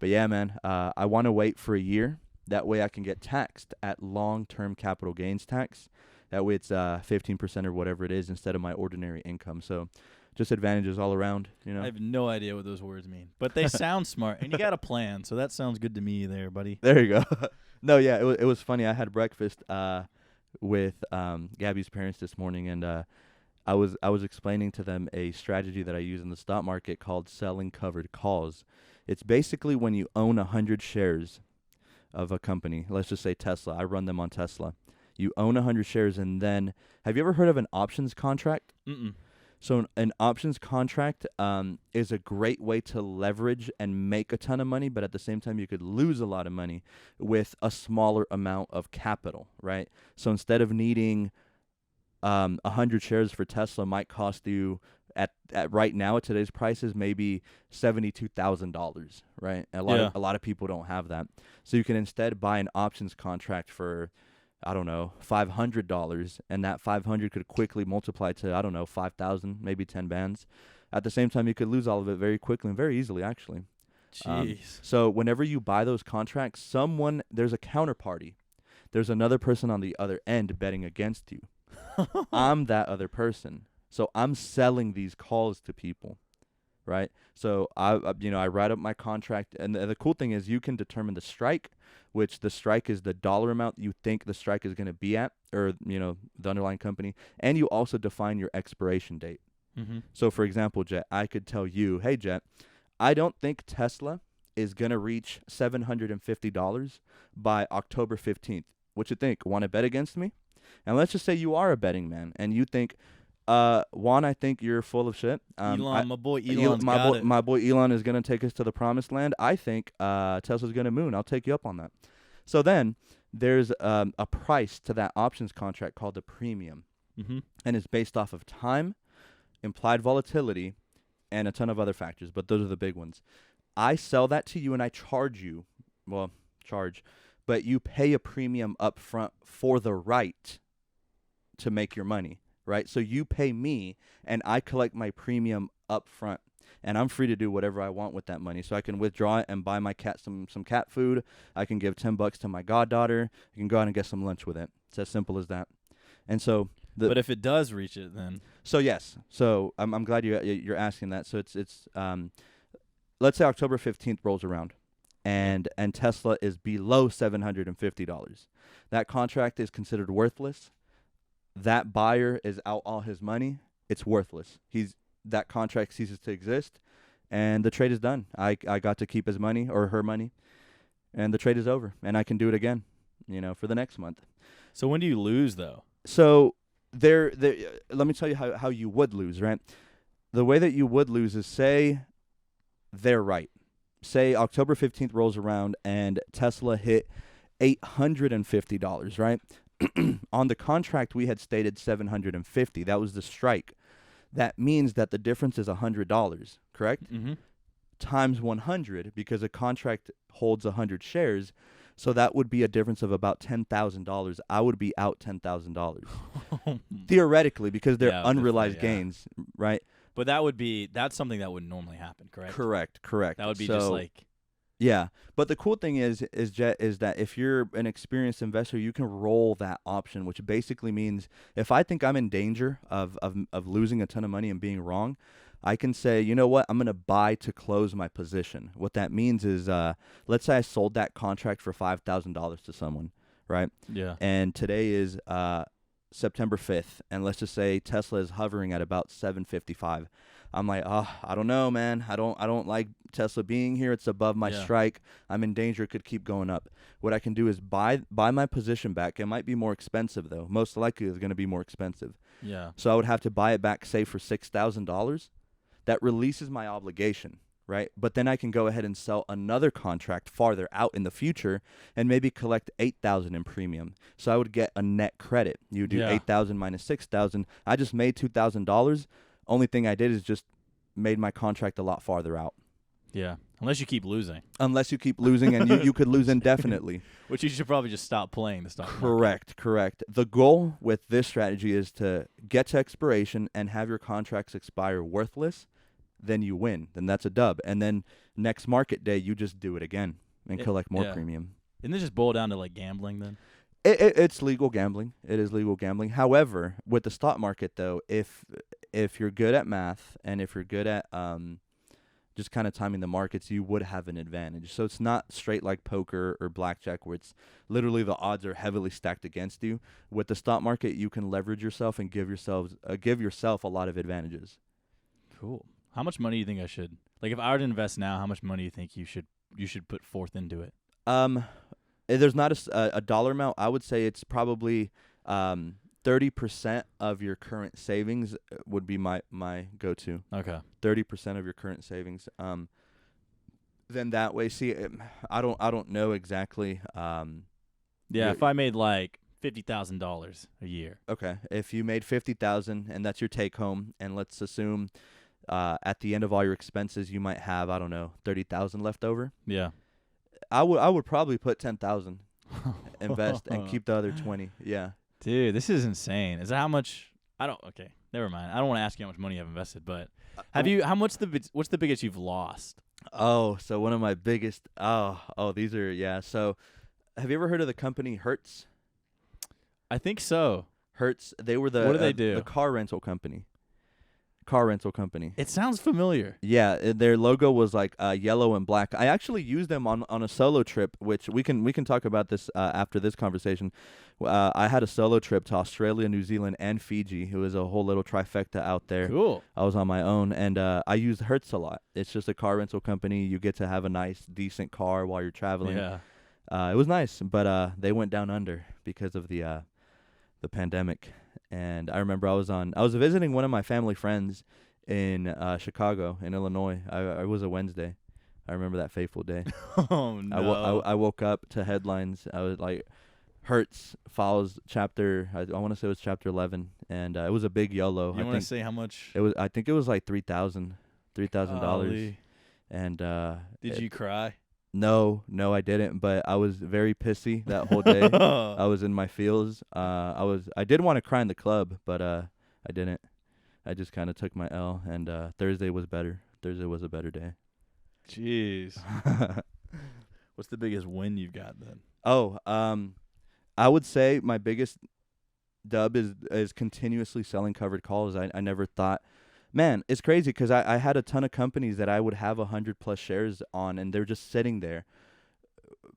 yeah, man, I want to wait for a year. That way I can get taxed at long-term capital gains tax. That way it's 15% or whatever it is instead of my ordinary income. So just advantages all around, I have no idea what those words mean, but they sound smart, and you got a plan, so that sounds good to me there, buddy. There you go. No, yeah, it was funny. I had breakfast with Gabby's parents this morning, and I was explaining to them a strategy that I use in the stock market called selling covered calls. It's basically when you own 100 shares of a company. Let's just say Tesla. I run them on Tesla. You own 100 shares, and then have you ever heard of an options contract? Mm-mm. So an options contract is a great way to leverage and make a ton of money, but at the same time, you could lose a lot of money with a smaller amount of capital, right? So instead of needing 100 shares for Tesla might cost you at right now at today's prices maybe $72,000, right? A lot of people don't have that. So you can instead buy an options contract for, I don't know, $500, and that 500 could quickly multiply to, I don't know, 5,000, maybe 10 bands. At the same time, you could lose all of it very quickly and very easily, actually. Jeez. So whenever you buy those contracts, there's a counterparty. There's another person on the other end betting against you. I'm that other person. So I'm selling these calls to people, right? So I write up my contract, and the cool thing is you can determine the strike, which the strike is the dollar amount you think the strike is going to be at, or the underlying company, and you also define your expiration date. Mm-hmm. So for example, Jet, I could tell you, hey Jet, I don't think Tesla is going to reach $750 by October 15th. What you think? Want to bet against me? And let's just say you are a betting man, and you think, Juan, I think you're full of shit. Elon, my boy Elon's got it. My boy Elon is going to take us to the promised land. I think Tesla's going to moon. I'll take you up on that. So then there's a price to that options contract called the premium. Mm-hmm. And it's based off of time, implied volatility, and a ton of other factors. But those are the big ones. I sell that to you, and I charge you. Well, but you pay a premium up front for the right to make your money. Right, so you pay me, and I collect my premium up front, and I'm free to do whatever I want with that money. So I can withdraw it and buy my cat some cat food. I can give $10 to my goddaughter. I can go out and get some lunch with it. It's as simple as that. And so, but if it does reach it, then yes. So I'm glad you're asking that. So it's let's say October 15th rolls around, and Tesla is below $750. That contract is considered worthless. that buyer is out all his money, it's worthless. That contract ceases to exist, and the trade is done. I got to keep his money or her money, and the trade is over, and I can do it again, for the next month. So when do you lose, though? So let me tell you how you would lose, right? The way that you would lose is, say they're right. Say October 15th rolls around and Tesla hit $850, right? On the contract, we had stated $750. That was the strike. That means that the difference is $100, correct? Mm-hmm. Times 100, because a contract holds 100 shares. So that would be a difference of about $10,000. I would be out $10,000. Theoretically, because they're unrealized gains, right? But that's something that wouldn't normally happen, correct? Correct. That would be just like... Yeah. But the cool thing is that if you're an experienced investor, you can roll that option, which basically means if I think I'm in danger of losing a ton of money and being wrong, I can say, you know what, I'm going to buy to close my position. What that means is, let's say I sold that contract for $5,000 to someone, right? Yeah. And today is September 5th, and let's just say Tesla is hovering at about 755. I'm like, I don't know, man. I don't like Tesla being here. It's above my strike. I'm in danger. It could keep going up. What I can do is buy my position back. It might be more expensive, though. Most likely it's going to be more expensive. Yeah. So I would have to buy it back, say, for $6,000. That releases my obligation, right? But then I can go ahead and sell another contract farther out in the future and maybe collect $8,000 in premium. So I would get a net credit. You do $8,000 minus $6,000. I just made $2,000. Only thing I did is just made my contract a lot farther out. Yeah, unless you keep losing. Unless you keep losing, and you could lose indefinitely. Which you should probably just stop playing the stock market. Correct. The goal with this strategy is to get to expiration and have your contracts expire worthless. Then you win. Then that's a dub. And then next market day, you just do it again and collect more premium. Isn't this just boil down to like gambling then? It's legal gambling. It is legal gambling. However, with the stock market, though, if you're good at math and if you're good at just kind of timing the markets, you would have an advantage. So it's not straight like poker or blackjack where it's literally the odds are heavily stacked against you. With the stock market, you can leverage yourself and give yourself a lot of advantages. Cool. How much money do you think I should, like if I were to invest now, how much money do you think you should put forth into it? There's not a dollar amount. I would say it's probably 30% of your current savings would be my go-to. Okay. 30% of your current savings. Then that way, see, I don't know exactly. If I made like $50,000 a year. Okay. If you made $50,000 and that's your take home, and let's assume at the end of all your expenses you might have, I don't know, 30,000 left over. Yeah. I would probably put 10,000 invest and keep the other 20. Yeah. Dude, this is insane. Is that how much? Okay, never mind. I don't want to ask you how much money you have invested, but what's the biggest you've lost? Oh, so one of my biggest, these are, So have you ever heard of the company Hertz? I think so. Hertz, they were what do they do? The car rental company. It sounds familiar. Yeah, their logo was like yellow and black. I actually used them on a solo trip, which we can talk about this after this conversation. I had a solo trip to Australia, New Zealand, and Fiji. It was a whole little trifecta out there. Cool. I was on my own, and I used Hertz a lot. It's just a car rental company. You get to have a nice, decent car while you're traveling. Yeah. It was nice, but they went down under because of the pandemic. And I remember I was visiting one of my family friends in Chicago, in Illinois. I was a Wednesday. I remember that fateful day. Oh, no. I woke up to headlines. I was like, Hertz follows chapter, I want to say it was chapter 11. And it was a big YOLO. You want to say how much? I think it was like $3,000. And did you cry? No, I didn't. But I was very pissy that whole day. I was in my feels. I did want to cry in the club, but I didn't. I just kind of took my L, and Thursday was better. Thursday was a better day. Jeez. What's the biggest win you've got then? I would say my biggest dub is continuously selling covered calls. I never thought. Man, it's crazy because I had a ton of companies that I would have 100+ shares on, and they're just sitting there.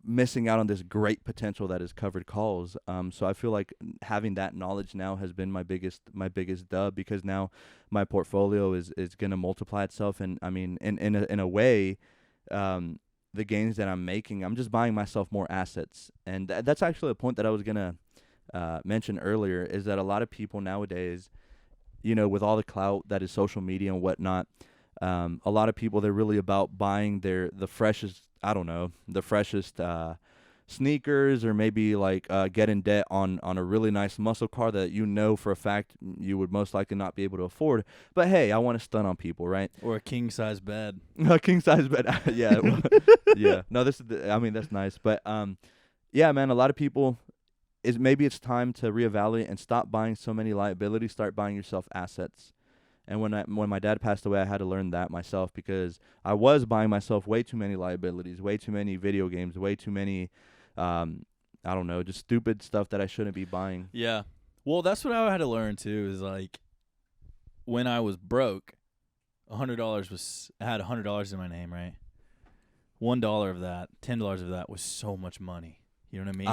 missing out on this great potential that is covered calls. So I feel like having that knowledge now has been my biggest dub, because now my portfolio is going to multiply itself. And I mean, in a way, the gains that I'm making, I'm just buying myself more assets. And that's actually a point that I was going to mention earlier, is that a lot of people nowadays, with all the clout that is social media and whatnot, a lot of people, they're really about buying the freshest, the freshest sneakers, or maybe like get in debt on a really nice muscle car that for a fact you would most likely not be able to afford. But hey, I want to stun on people, right? Or a king size bed. A king size bed, yeah, yeah. No, that's nice, but yeah, man, a lot of people, maybe it's time to reevaluate and stop buying so many liabilities. Start buying yourself assets. And when my dad passed away, I had to learn that myself, because I was buying myself way too many liabilities, way too many video games, way too many, just stupid stuff that I shouldn't be buying. Yeah. Well, that's what I had to learn too, is like when I was broke, I had $100 in my name, right? $1 of that, $10 of that was so much money. You know what I mean?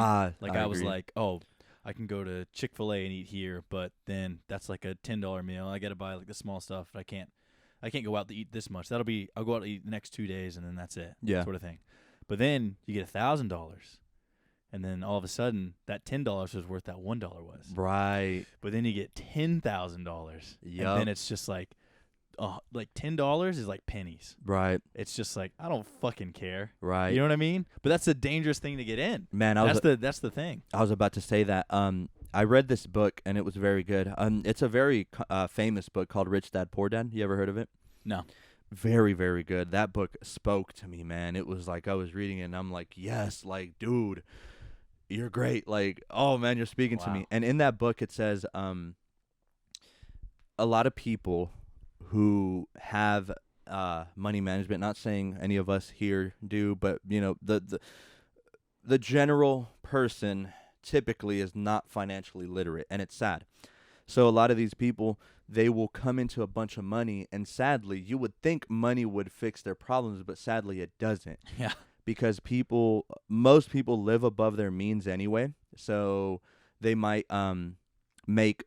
I was like, oh, I can go to Chick-fil-A and eat here, but then that's like a $10 meal. I got to buy like the small stuff. I can't go out to eat this much. I'll go out to eat the next 2 days, and then that's it. Yeah. Sort of thing. But then you get $1,000, and then all of a sudden that $10 was worth that $1 was. Right. But then you get $10,000. Yep. And then it's just like $10 is like pennies. Right. It's just like, I don't fucking care. Right. You know what I mean? But that's a dangerous thing to get in. Man, that's the thing. I was about to say that. I read this book, and it was very good. It's a very famous book called Rich Dad Poor Dad. You ever heard of it? No. Very, very good. That book spoke to me, man. It was like I was reading it, and I'm like, yes, like, dude, you're great. Like, oh, man, you're speaking to me. And in that book, it says a lot of people who have money management, not saying any of us here do, but, the general person typically is not financially literate, and it's sad. So a lot of these people, they will come into a bunch of money, and sadly, you would think money would fix their problems, but sadly it doesn't. Yeah. Because most people live above their means anyway. So they might make,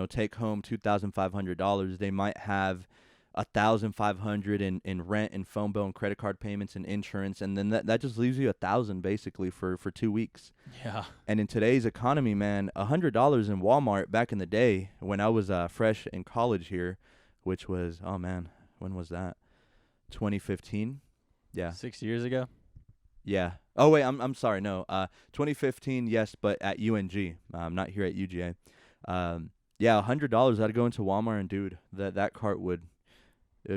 take home $2,500. They might have $1,500 in rent and phone bill and credit card payments and insurance, and then that just leaves you $1,000 basically for 2 weeks. Yeah. And in today's economy, man, $100 in Walmart back in the day when I was fresh in college here, which was, oh man, when was that? 2015. Yeah. 6 years ago. Yeah. Oh wait, I'm sorry. No. 2015. Yes, but at UNG. Not here at UGA. Yeah, $100. I'd go into Walmart, and dude, that cart would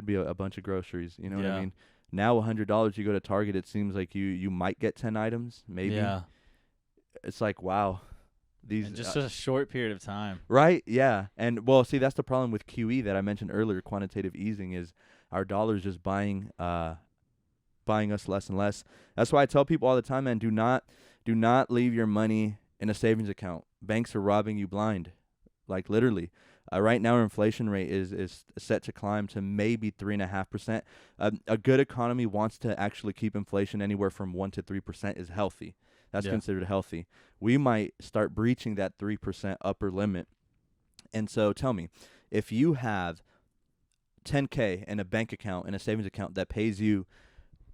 be a bunch of groceries. You know what I mean? Now $100, you go to Target, it seems like you might get 10 items, maybe. Yeah. It's like, wow. These just a short period of time. Right? Yeah. And well, see, that's the problem with QE that I mentioned earlier. Quantitative easing is our dollar's just buying us less and less. That's why I tell people all the time, man, do not leave your money in a savings account. Banks are robbing you blind. Like literally. Right now, our inflation rate is set to climb to maybe 3.5%. A good economy wants to actually keep inflation anywhere from 1% to 3% is healthy. That's considered healthy. We might start breaching that 3% upper limit. And so tell me, if you have $10K in a bank account, in a savings account that pays you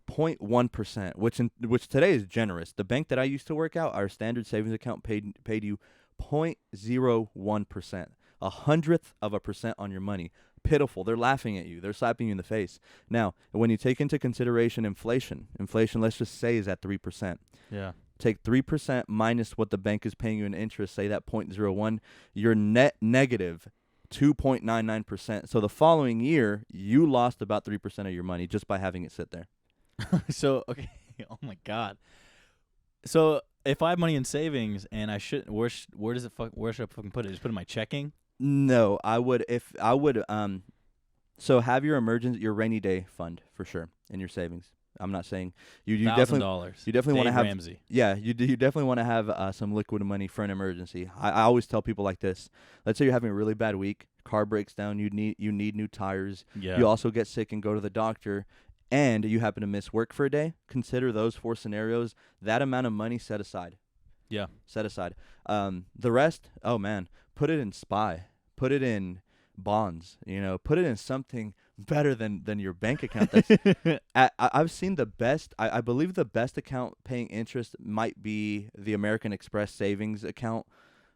0.1%, which today is generous. The bank that I used to work out, our standard savings account paid you 0.01%. 0.01% on your money. Pitiful. They're laughing at you. They're slapping you in the face. Now, when you take into consideration inflation, let's just say, is at 3%. Yeah. Take 3% minus what the bank is paying you in interest, say that 0.01, you're net negative 2.99%. So the following year, you lost about 3% of your money just by having it sit there. So, okay. Oh, my God. So if I have money in savings and I should, where should I fucking put it? Just put it in my checking? No, so have your rainy day fund for sure in your savings. I'm not saying you definitely want to have Ramsey. Yeah, you definitely want to have some liquid money for an emergency. I always tell people like this. Let's say you're having a really bad week, car breaks down, you need new tires. Yeah. You also get sick and go to the doctor, and you happen to miss work for a day, consider those 4 scenarios. That amount of money set aside. Yeah. Set aside. The rest, oh man, put it in SPY. Put it in bonds. Put it in something better than your bank account. I've seen the best. I believe the best account paying interest might be the American Express savings account.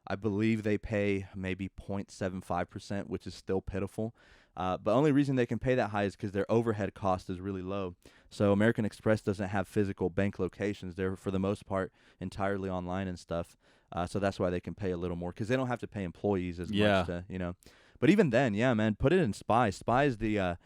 I believe they pay maybe 0.75%, which is still pitiful. But the only reason they can pay that high is because their overhead cost is really low. So American Express doesn't have physical bank locations. They're, for the most part, entirely online and stuff. So that's why they can pay a little more, because they don't have to pay employees as much to. But even then, yeah, man, put it in SPY. SPY is the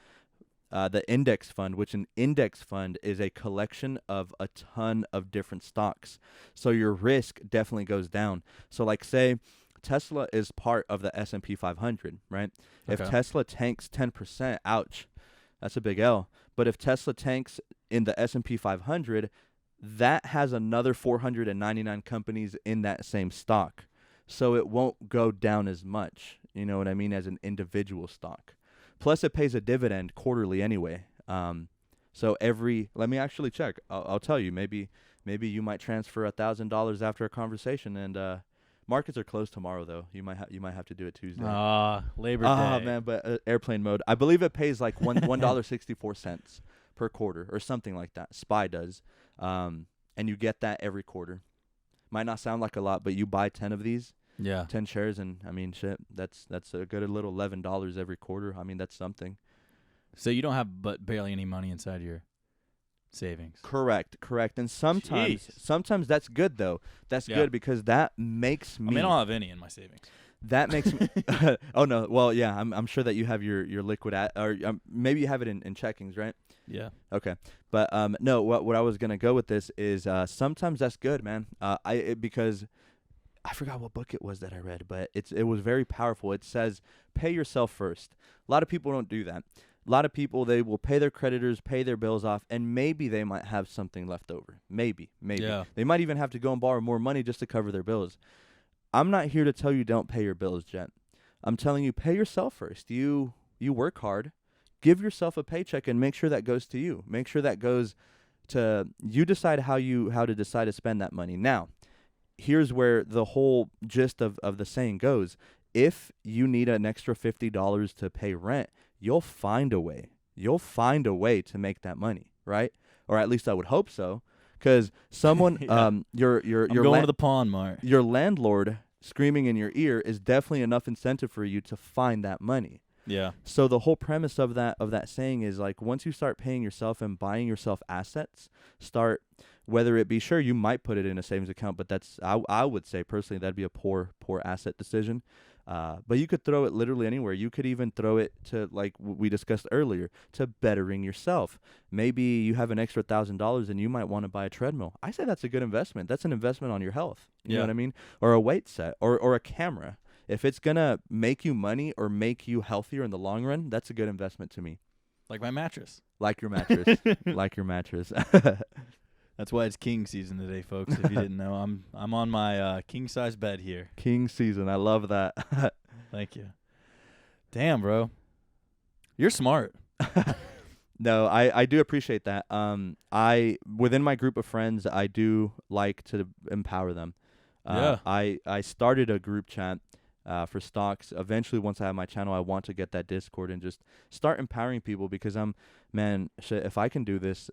index fund, which an index fund is a collection of a ton of different stocks. So your risk definitely goes down. So like say Tesla is part of the S&P 500, right? Okay. If Tesla tanks 10%, ouch, that's a big L. But if Tesla tanks in the S&P 500, that has another 499 companies in that same stock. So it won't go down as much, you know what I mean, as an individual stock. Plus, it pays a dividend quarterly anyway. So let me actually check. I'll tell you. Maybe you might transfer $1,000 after a conversation. And markets are closed tomorrow, though. You might have to do it Tuesday. Labor Day. Oh man, but airplane mode. I believe it pays like $1.64 per quarter or something like that. SPY does, and you get that every quarter. Might not sound like a lot, but you buy 10 of these. Yeah. 10 shares, and I mean, shit, that's a good little $11 every quarter. I mean, that's something. So you don't have but barely any money inside your savings. Correct. And sometimes that's good though. That's good because that makes me. I don't have any in my savings. That makes me. Oh no. Well, yeah. I'm sure that you have your liquid or maybe you have it in checkings, right? Yeah. Okay. But no. What I was gonna go with this is sometimes that's good, man. Because I forgot what book it was that I read, but it was very powerful. It says pay yourself first. A lot of people don't do that. A lot of people, they will pay their creditors, pay their bills off, and maybe they might have something left over. Maybe. Yeah. They might even have to go and borrow more money just to cover their bills. I'm not here to tell you don't pay your bills, Jet. I'm telling you pay yourself first. You work hard. Give yourself a paycheck and make sure that goes to you. Make sure that goes to you. Decide how to decide to spend that money. Now, here's where the whole gist of the saying goes. If you need an extra $50 to pay rent, you'll find a way. You'll find a way to make that money, right? Or at least I would hope so. Because someone, your going to the pawn mart. Your landlord screaming in your ear is definitely enough incentive for you to find that money. Yeah. So the whole premise of that saying is like once you start paying yourself and buying yourself assets, whether it be sure you might put it in a savings account, but that's I would say personally that'd be a poor asset decision. But you could throw it literally anywhere. You could even throw it to, like we discussed earlier, to bettering yourself. Maybe you have an extra $1,000 and you might want to buy a treadmill. I say that's a good investment. That's an investment on your health. You know what I mean? Or a weight set or a camera. If it's going to make you money or make you healthier in the long run, that's a good investment to me. Like my mattress. Like your mattress. Like your mattress. That's why it's king season today, folks. If you didn't know, I'm on my king size bed here. King season. I love that. Thank you. Damn, bro. You're smart. No, I do appreciate that. Within my group of friends, I do like to empower them. I started a group chat for stocks. Eventually, once I have my channel, I want to get that Discord and just start empowering people because if I can do this,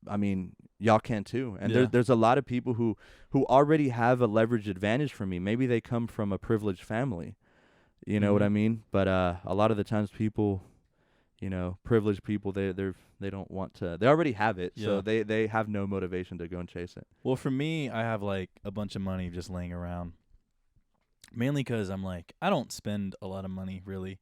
I mean, y'all can too. And there's a lot of people who already have a leveraged advantage from me. Maybe they come from a privileged family. You know what I mean? But a lot of the times people, privileged people, they don't want to. They already have it, so they have no motivation to go and chase it. Well, for me, I have like a bunch of money just laying around. Mainly because I'm like, I don't spend a lot of money, really.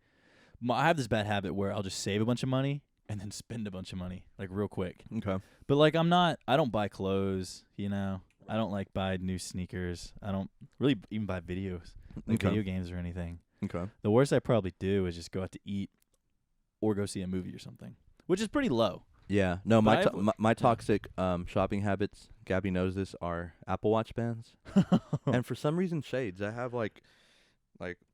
I have this bad habit where I'll just save a bunch of money and then spend a bunch of money, like, real quick. Okay. But, like, I don't buy clothes, I don't, like, buy new sneakers. I don't really even buy video games or anything. Okay. The worst I probably do is just go out to eat or go see a movie or something, which is pretty low. Yeah. No, my toxic shopping habits, Gabby knows this, are Apple Watch bands. And for some reason, shades. I have like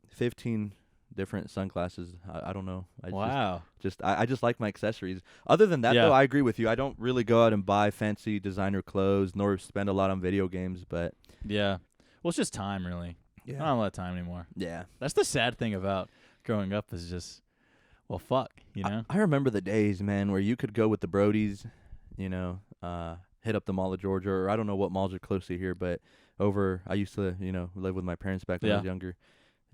15 different sunglasses. I don't know. Wow. I just like my accessories. Other than that, Yeah. though, I agree with you. I don't really go out and buy fancy designer clothes, nor spend a lot on video games. But Yeah. Well, it's just time, really. I don't have a lot of time anymore. Yeah. That's the sad thing about growing up is just, well, fuck, you know? I remember the days, man, where you could go with the Brodies, you know, hit up the Mall of Georgia, or I don't know what malls are close to here, but I used to, live with my parents back when I was younger.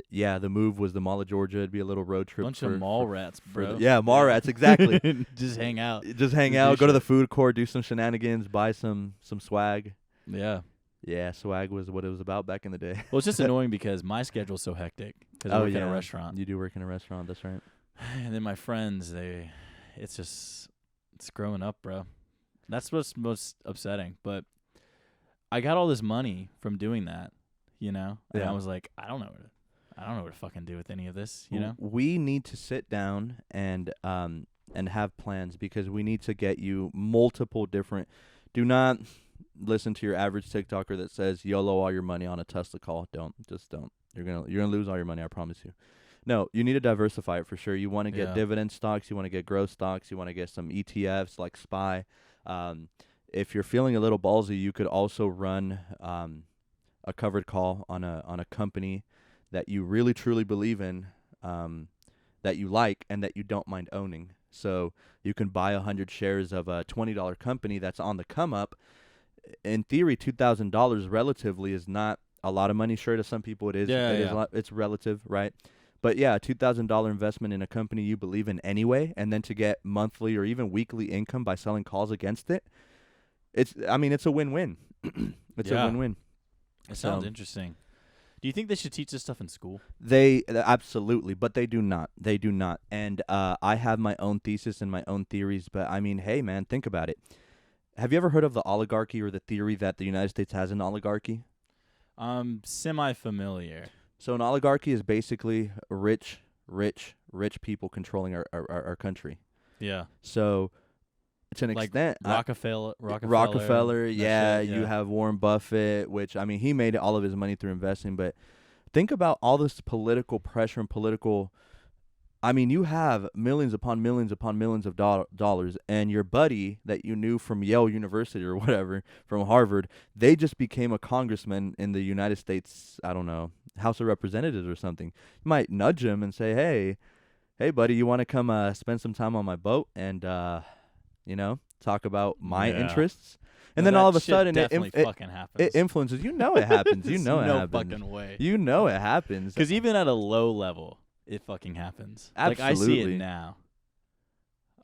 Yeah, the move was the Mall of Georgia. It'd be a little road trip. Bunch of mall rats, bro. Mall rats, exactly. Just hang out. Just hang out, go to the food court, do some shenanigans, buy some swag. Yeah. Yeah, swag was what it was about back in the day. Well, it's just annoying because my schedule's so hectic because I work in a restaurant. You do work in a restaurant, that's right. And then my friends, it's growing up, bro. That's what's most upsetting. But I got all this money from doing that, you know? And I was like, I don't know what to fucking do with any of this, you know? We need to sit down and have plans, because we need to get you multiple different. Do not listen to your average TikToker that says YOLO all your money on a Tesla call. Don't. You're gonna lose all your money, I promise you. No, you need to diversify it for sure. You want to get dividend stocks, you want to get growth stocks, you want to get some ETFs like SPY. If you're feeling a little ballsy, you could also run a covered call on a company that you really truly believe in, that you like and that you don't mind owning. So you can buy 100 shares of a $20 company that's on the come up. In theory, $2,000 relatively is not a lot of money. Sure, to some people it is. It's relative, right? But yeah, a $2,000 investment in a company you believe in anyway, and then to get monthly or even weekly income by selling calls against it, it's a win-win. It's a win-win. It sounds interesting. Do you think they should teach this stuff in school? They absolutely, but they do not. They do not. And I have my own thesis and my own theories, but I mean, hey, man, think about it. Have you ever heard of the oligarchy, or the theory that the United States has an oligarchy? Semi-familiar. So an oligarchy is basically rich people controlling our country. Yeah. So to an extent, Rockefeller, yeah, you have Warren Buffett, which he made all of his money through investing. But think about all this political pressure and political. You have millions upon millions upon millions of dollars, and your buddy that you knew from Yale University or whatever, from Harvard, they just became a congressman in the United States, I don't know, House of Representatives or something. You might nudge him and say, hey, buddy, you want to come spend some time on my boat and, talk about my interests? And then all of a sudden, it influences. You know it happens. You know it happens. No fucking way. You know it happens. Because even at a low level, it fucking happens. Absolutely. Like, I see it now.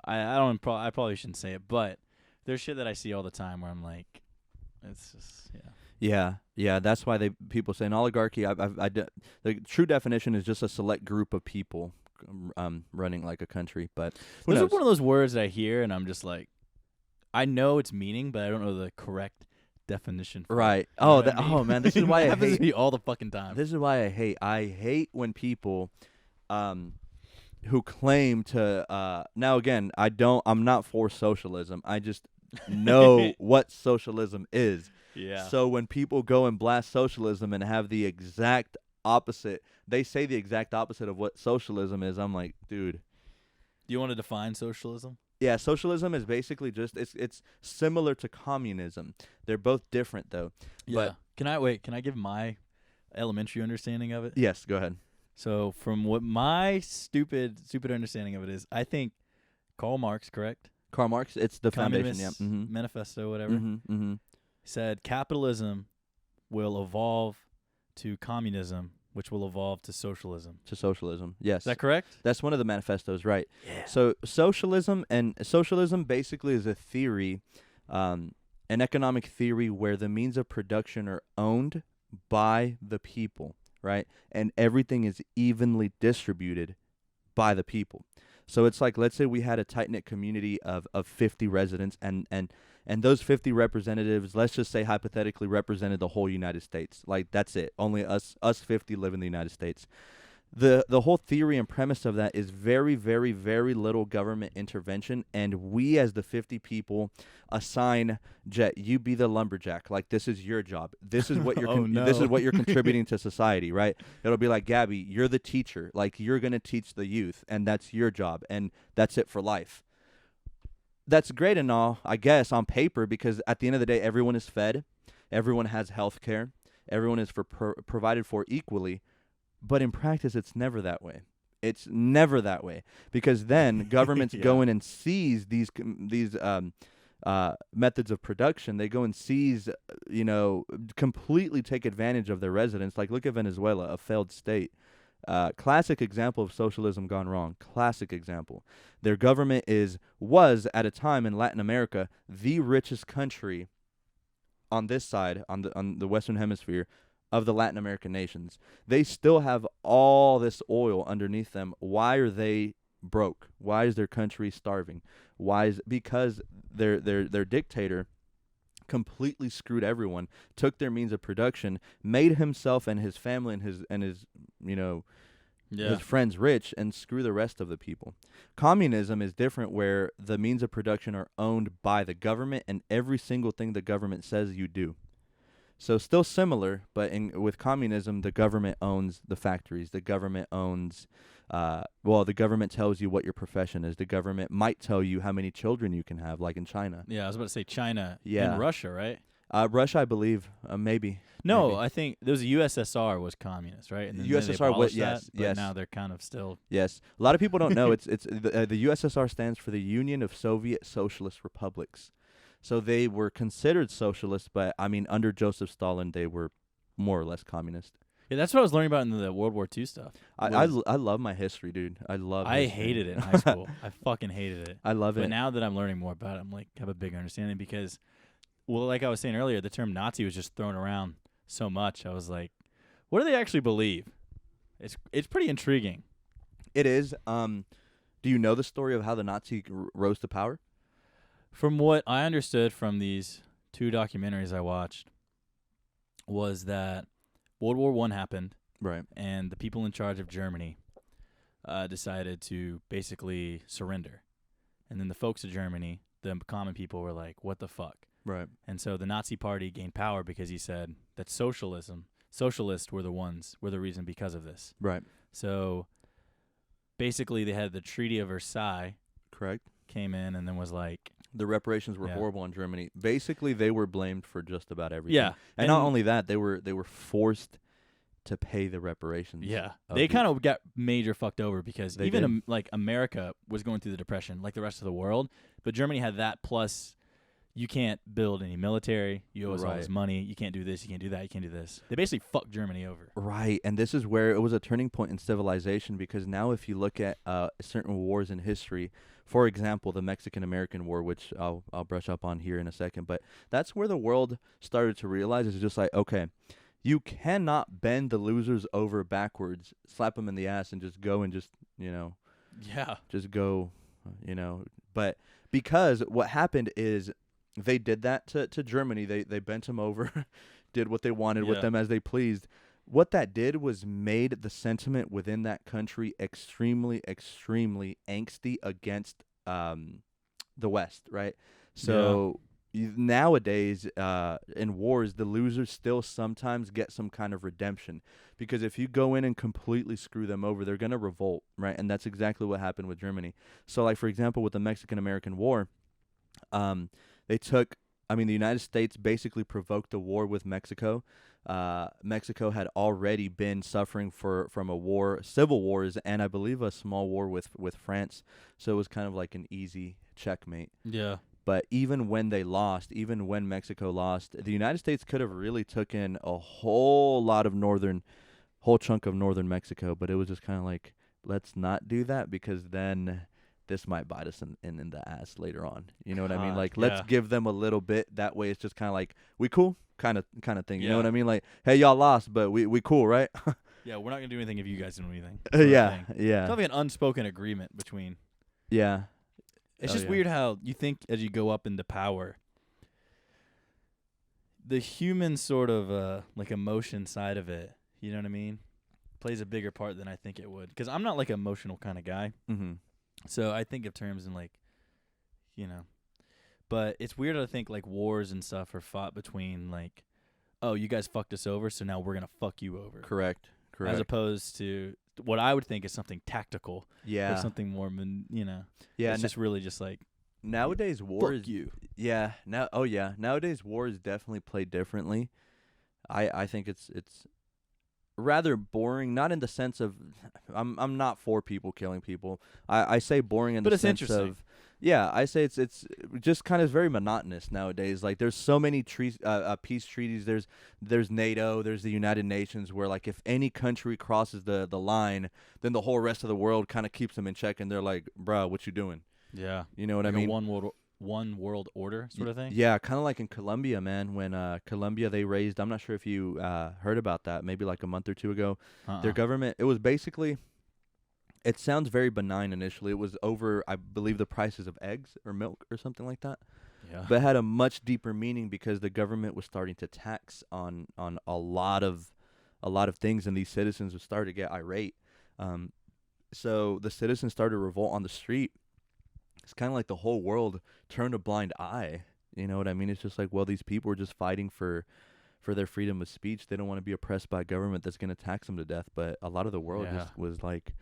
I probably shouldn't say it, but there's shit that I see all the time where I'm like, it's just, Yeah, that's why people say an oligarchy. The true definition is just a select group of people running like a country. But those are one of those words that I hear, and I'm just like, I know its meaning, but I don't know the correct definition for right. It. Oh, man, this is why I happens hate to me all the fucking time. This is why I hate when people who claim to now again, I'm not for socialism. I just know what socialism is. Yeah. So when people go and blast socialism and have the exact opposite, they say the exact opposite of what socialism is. I'm like, dude. Do you want to define socialism? Yeah, socialism is basically just it's similar to communism. They're both different though. Yeah. But can I give my elementary understanding of it? Yes, go ahead. So from what my stupid understanding of it is, I think Karl Marx, correct? Karl Marx, it's the Communist foundation, yeah. Mm-hmm. Manifesto, whatever. Mm-hmm. Said capitalism will evolve to communism, which will evolve to socialism. Yes. Is that correct? That's one of the manifestos, right? Yeah. So socialism basically is a theory, an economic theory where the means of production are owned by the people, right? And everything is evenly distributed by the people. So it's like, let's say we had a tight-knit community of 50 residents, and those 50 representatives, let's just say hypothetically, represented the whole United States. Like, that's it. Only us 50 live in the United States. the whole theory and premise of that is very, very, very little government intervention, and we as the 50 people assign Jet, you be the lumberjack. Like, this is your job. This is what you're this is what you're contributing to society, right? It'll be like, Gabby, you're the teacher. Like, you're gonna teach the youth, and that's your job, and that's it for life. That's great and all, I guess, on paper, because at the end of the day, everyone is fed, everyone has health care, everyone is provided for equally. But in practice, it's never that way. It's never that way, because then governments go in and seize these methods of production. They go and seize, completely take advantage of their residents. Like, look at Venezuela, a failed state. Classic example of socialism gone wrong. Classic example. Their government was at a time in Latin America the richest country on this side, on the Western Hemisphere, of the Latin American nations. They still have all this oil underneath them. Why are they broke? Why is their country starving? Because their dictator completely screwed everyone, took their means of production, made himself and his family and his his friends rich, and screw the rest of the people. Communism is different, where the means of production are owned by the government, and every single thing the government says you do. So still similar, but with communism, the government owns the factories. The government owns, the government tells you what your profession is. The government might tell you how many children you can have, like in China. Yeah, I was about to say China and Russia, right? Russia, I believe, maybe. No, maybe. I think there was a USSR was communist, right? And then USSR was, yes. But now they're kind of still. Yes, a lot of people don't know. It's the USSR stands for the Union of Soviet Socialist Republics. So they were considered socialist, but I mean, under Joseph Stalin, they were more or less communist. Yeah, that's what I was learning about in the World War II stuff. I love my history, dude. I hated it in high school. I fucking hated it. I love it. But now that I'm learning more about it, I'm like, have a bigger understanding, because, well, like I was saying earlier, the term Nazi was just thrown around so much. I was like, what do they actually believe? It's pretty intriguing. It is. Do you know the story of how the Nazi rose to power? From what I understood from these 2 documentaries I watched, was that World War I happened, right? And the people in charge of Germany decided to basically surrender. And then the folks of Germany, the common people, were like, what the fuck? Right. And so the Nazi Party gained power because he said that socialists were the reason because of this. Right. So basically they had the Treaty of Versailles. Correct. Came in and then was like, the reparations were horrible in Germany. Basically, they were blamed for just about everything. Yeah. And not only that, they were forced to pay the reparations. Yeah. They kind of got major fucked over, because even like America was going through the Depression like the rest of the world, but Germany had that, plus you can't build any military, you owe us all this money, you can't do this, you can't do that, you can't do this. They basically fucked Germany over. Right. And this is where it was a turning point in civilization, because now if you look at certain wars in history, for example, the Mexican-American War, which I'll brush up on here in a second, but that's where the world started to realize, it's just like, okay, you cannot bend the losers over backwards, slap them in the ass, and just go and just go, But because what happened is they did that to Germany. They bent them over, did what they wanted with them as they pleased. What that did was made the sentiment within that country extremely, extremely angsty against the West, right? So nowadays, in wars, the losers still sometimes get some kind of redemption, because if you go in and completely screw them over, they're going to revolt, right? And that's exactly what happened with Germany. So, like, for example, with the Mexican-American War, the United States basically provoked a war with Mexico. Mexico had already been suffering from civil wars, and I believe a small war with France. So it was kind of like an easy checkmate. Yeah. But even when Mexico lost, the United States could have really taken a whole chunk of northern Mexico, but it was just kind of like, let's not do that, because then this might bite us in the ass later on. You know what I mean? Like, let's give them a little bit. That way it's just kind of like, we cool? Kind of thing. You know what I mean? Like, hey, y'all lost, but we cool, right? Yeah, we're not going to do anything if you guys don't do anything. Yeah. It's probably an unspoken agreement between. Yeah. It's just weird how you think as you go up into power, the human sort of like emotion side of it, you know what I mean? plays a bigger part than I think it would. Because I'm not like an emotional kind of guy. Mm-hmm. So I think of terms in like, you know. But it's weird to think like wars and stuff are fought between like, oh, you guys fucked us over, so now we're going to fuck you over. Correct. As opposed to what I would think is something tactical. Yeah. Or something more, Yeah. Yeah. It's just really just like. Nowadays, wars. Fuck you. Yeah. Nowadays, wars definitely play differently. I think it's rather boring. Not in the sense of, I'm not for people killing people. I say boring in the sense of. Yeah, I say it's just kind of very monotonous nowadays. Like there's so many peace treaties. There's NATO. There's the United Nations. Where like if any country crosses the line, then the whole rest of the world kind of keeps them in check, and they're like, "Bruh, what you doing?" Yeah, you know what like I mean? One world order sort of thing. Yeah, kind of like in Colombia, man. When Colombia they raised, I'm not sure if you heard about that. Maybe like a month or two ago, their government. It was basically. It sounds very benign initially. It was over, I believe, the prices of eggs or milk or something like that. Yeah. But it had a much deeper meaning because the government was starting to tax on a lot of things, and these citizens would start to get irate. So the citizens started to revolt on the street. It's kind of like the whole world turned a blind eye. You know what I mean? It's just like, well, these people are just fighting for their freedom of speech. They don't want to be oppressed by a government that's going to tax them to death. But a lot of the world just was like,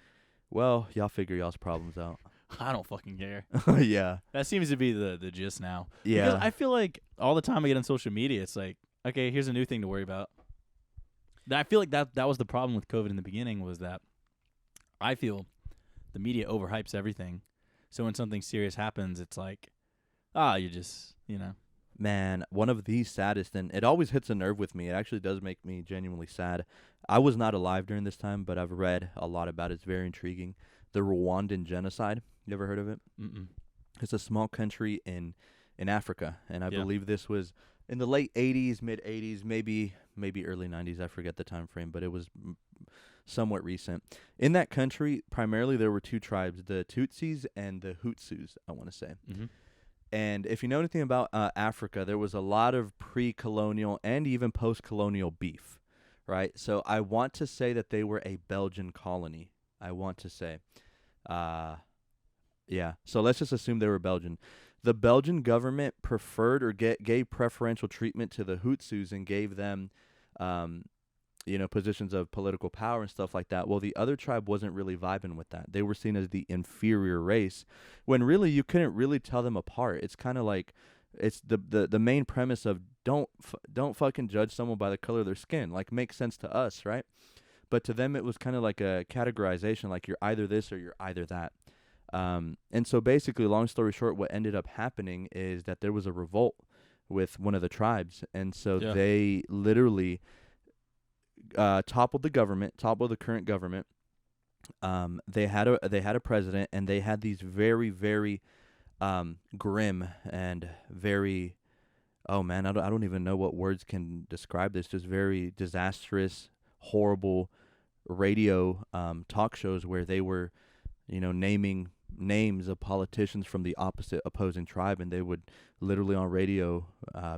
well, y'all figure y'all's problems out. I don't fucking care. Yeah. That seems to be the gist now. Yeah. Because I feel like all the time I get on social media, it's like, okay, here's a new thing to worry about. I feel like that was the problem with COVID in the beginning, was that I feel the media overhypes everything. So when something serious happens, it's like, you just, Man, one of the saddest, and it always hits a nerve with me. It actually does make me genuinely sad. I was not alive during this time, but I've read a lot about it. It's very intriguing. The Rwandan Genocide. You ever heard of it? Mm-mm. It's a small country in Africa, and I Yeah. believe this was in the late 80s, mid 80s, maybe early 90s. I forget the time frame, but it was somewhat recent. In that country, primarily there were two tribes, the Tutsis and the Hutsus, I want to say. Mm-hmm. And if you know anything about Africa, there was a lot of pre-colonial and even post-colonial beef, right? So I want to say that they were a Belgian colony. I want to say. Yeah. So let's just assume they were Belgian. The Belgian government preferred or gave preferential treatment to the Hutsus and gave them positions of political power and stuff like that. Well, the other tribe wasn't really vibing with that. They were seen as the inferior race, when really you couldn't really tell them apart. It's kind of like, it's the main premise of don't fucking judge someone by the color of their skin. Like, makes sense to us, right? But to them, it was kind of like a categorization, like you're either this or you're either that. And so basically, long story short, what ended up happening is that there was a revolt with one of the tribes, and so they literally toppled the current government. They had a president, and they had these very, very grim and very, oh man, I don't even know what words can describe this, just very disastrous, horrible radio talk shows where they were, naming names of politicians from the opposing tribe, and they would literally on radio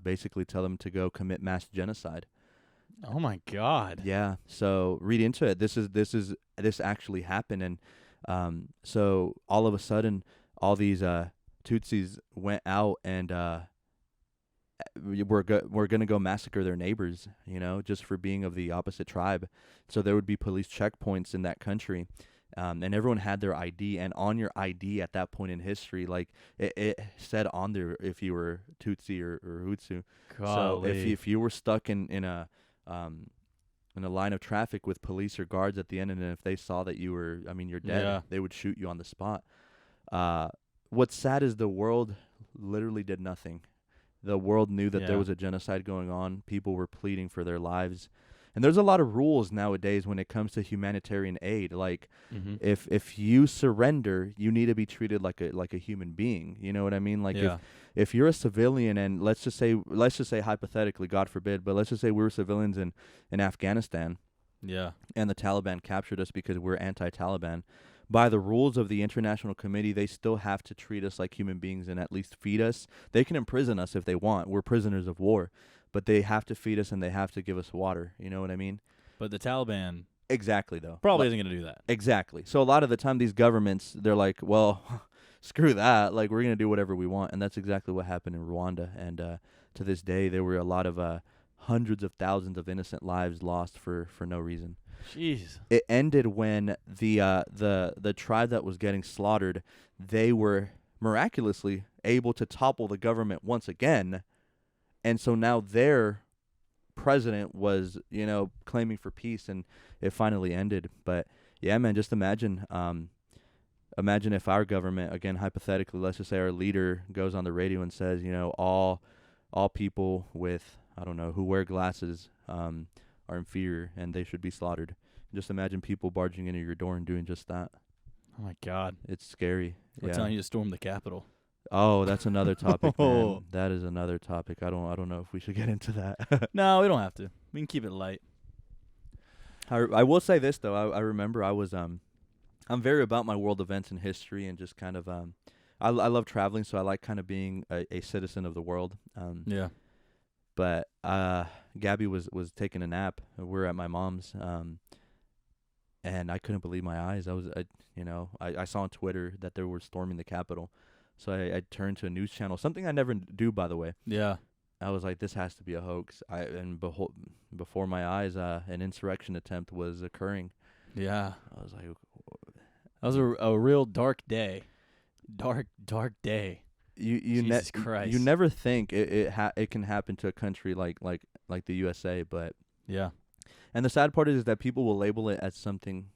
basically tell them to go commit mass genocide. Oh my God. Yeah. So read into it. This actually happened, and so all of a sudden, all these Tutsis went out and we're gonna go massacre their neighbors, just for being of the opposite tribe. So there would be police checkpoints in that country, and everyone had their ID. And on your ID at that point in history, like it said on there if you were Tutsi or Hutsu. Golly. So if you were stuck in a line of traffic with police or guards at the end, and if they saw that you're dead, they would shoot you on the spot. What's sad is the world literally did nothing. The world knew that there was a genocide going on. People were pleading for their lives. And there's a lot of rules nowadays when it comes to humanitarian aid. Like, if you surrender, you need to be treated like a human being. You know what I mean? Like, if you're a civilian, and let's just say hypothetically, God forbid, but let's just say we were civilians in Afghanistan. Yeah. And the Taliban captured us because we're anti-Taliban. By the rules of the International Committee, they still have to treat us like human beings and at least feed us. They can imprison us if they want. We're prisoners of war. But they have to feed us and they have to give us water. You know what I mean? But the Taliban Exactly, though. Probably isn't going to do that. Exactly. So a lot of the time, these governments, they're like, well, screw that. Like, we're going to do whatever we want. And that's exactly what happened in Rwanda. And to this day, there were a lot of hundreds of thousands of innocent lives lost for no reason. Jeez. It ended when the tribe that was getting slaughtered, they were miraculously able to topple the government once again. And so now their president was, claiming for peace, and it finally ended. But yeah, man, just imagine if our government, again, hypothetically, let's just say our leader goes on the radio and says, all people with, I don't know, who wear glasses are inferior and they should be slaughtered. Just imagine people barging into your door and doing just that. Oh my God. It's scary. We're telling you to storm the Capitol. Oh, that's another topic, man. That is another topic. I don't know if we should get into that. No, we don't have to. We can keep it light. I will say this though. I remember I was I'm very about my world events and history, and just kind of I love traveling, so I like kind of being a citizen of the world. Yeah. But Gabby was taking a nap. We're at my mom's, and I couldn't believe my eyes. I saw on Twitter that they were storming the Capitol. So I turned to a news channel, something I never do, by the way. Yeah. I was like, this has to be a hoax. Before my eyes, an insurrection attempt was occurring. Yeah. I was like, that was a real dark day. Dark day. Jesus Christ. You never think it can happen to a country like the USA, but yeah. And the sad part is that people will label it as something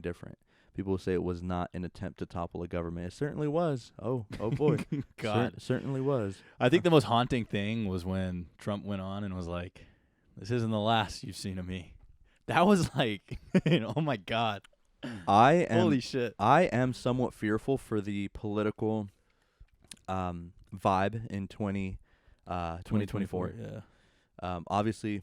different. People will say it was not an attempt to topple a government. It certainly was. Oh boy. God. Certainly was. I think the most haunting thing was when Trump went on and was like, this isn't the last you've seen of me. That was like, oh my God. Holy shit. I am somewhat fearful for the political vibe in 2024. Yeah. Obviously,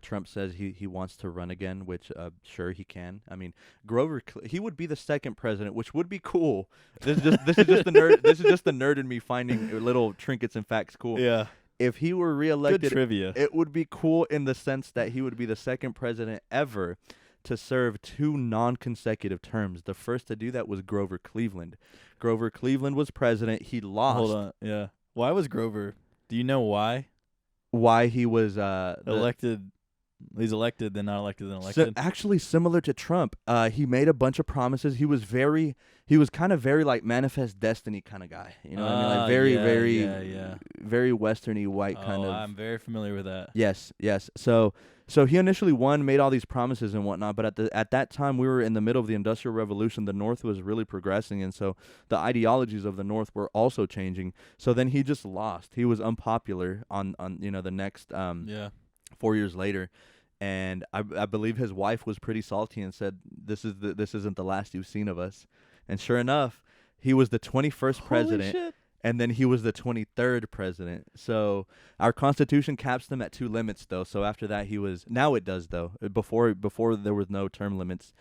Trump says he wants to run again, which sure he can. I mean, Grover, he would be the second president, which would be cool. This is just the nerd. This is just the nerd in me finding little trinkets and facts cool. Yeah. If he were reelected, good trivia. It would be cool in the sense that he would be the second president ever to serve 2 non-consecutive terms. The first to do that was Grover Cleveland. Grover Cleveland was president. He lost. Hold on. Yeah. Why was Grover? Do you know why? Why he was elected? He's elected, then not elected, then elected. Actually, similar to Trump, he made a bunch of promises. He was kind of very like manifest destiny kind of guy. You know what I mean? Like very very westerny white kind of. I'm very familiar with that. Yes. So he initially made all these promises and whatnot, but at that time we were in the middle of the Industrial Revolution. The North was really progressing, and so the ideologies of the North were also changing. So then he just lost. He was unpopular on the next 4 years later, and I believe his wife was pretty salty and said, this isn't the last you've seen of us. And sure enough, he was the 21st president. Holy shit. And then he was the 23rd president. So our Constitution caps them at 2 limits, though. So after that, now it does, though. Before there was no term limits.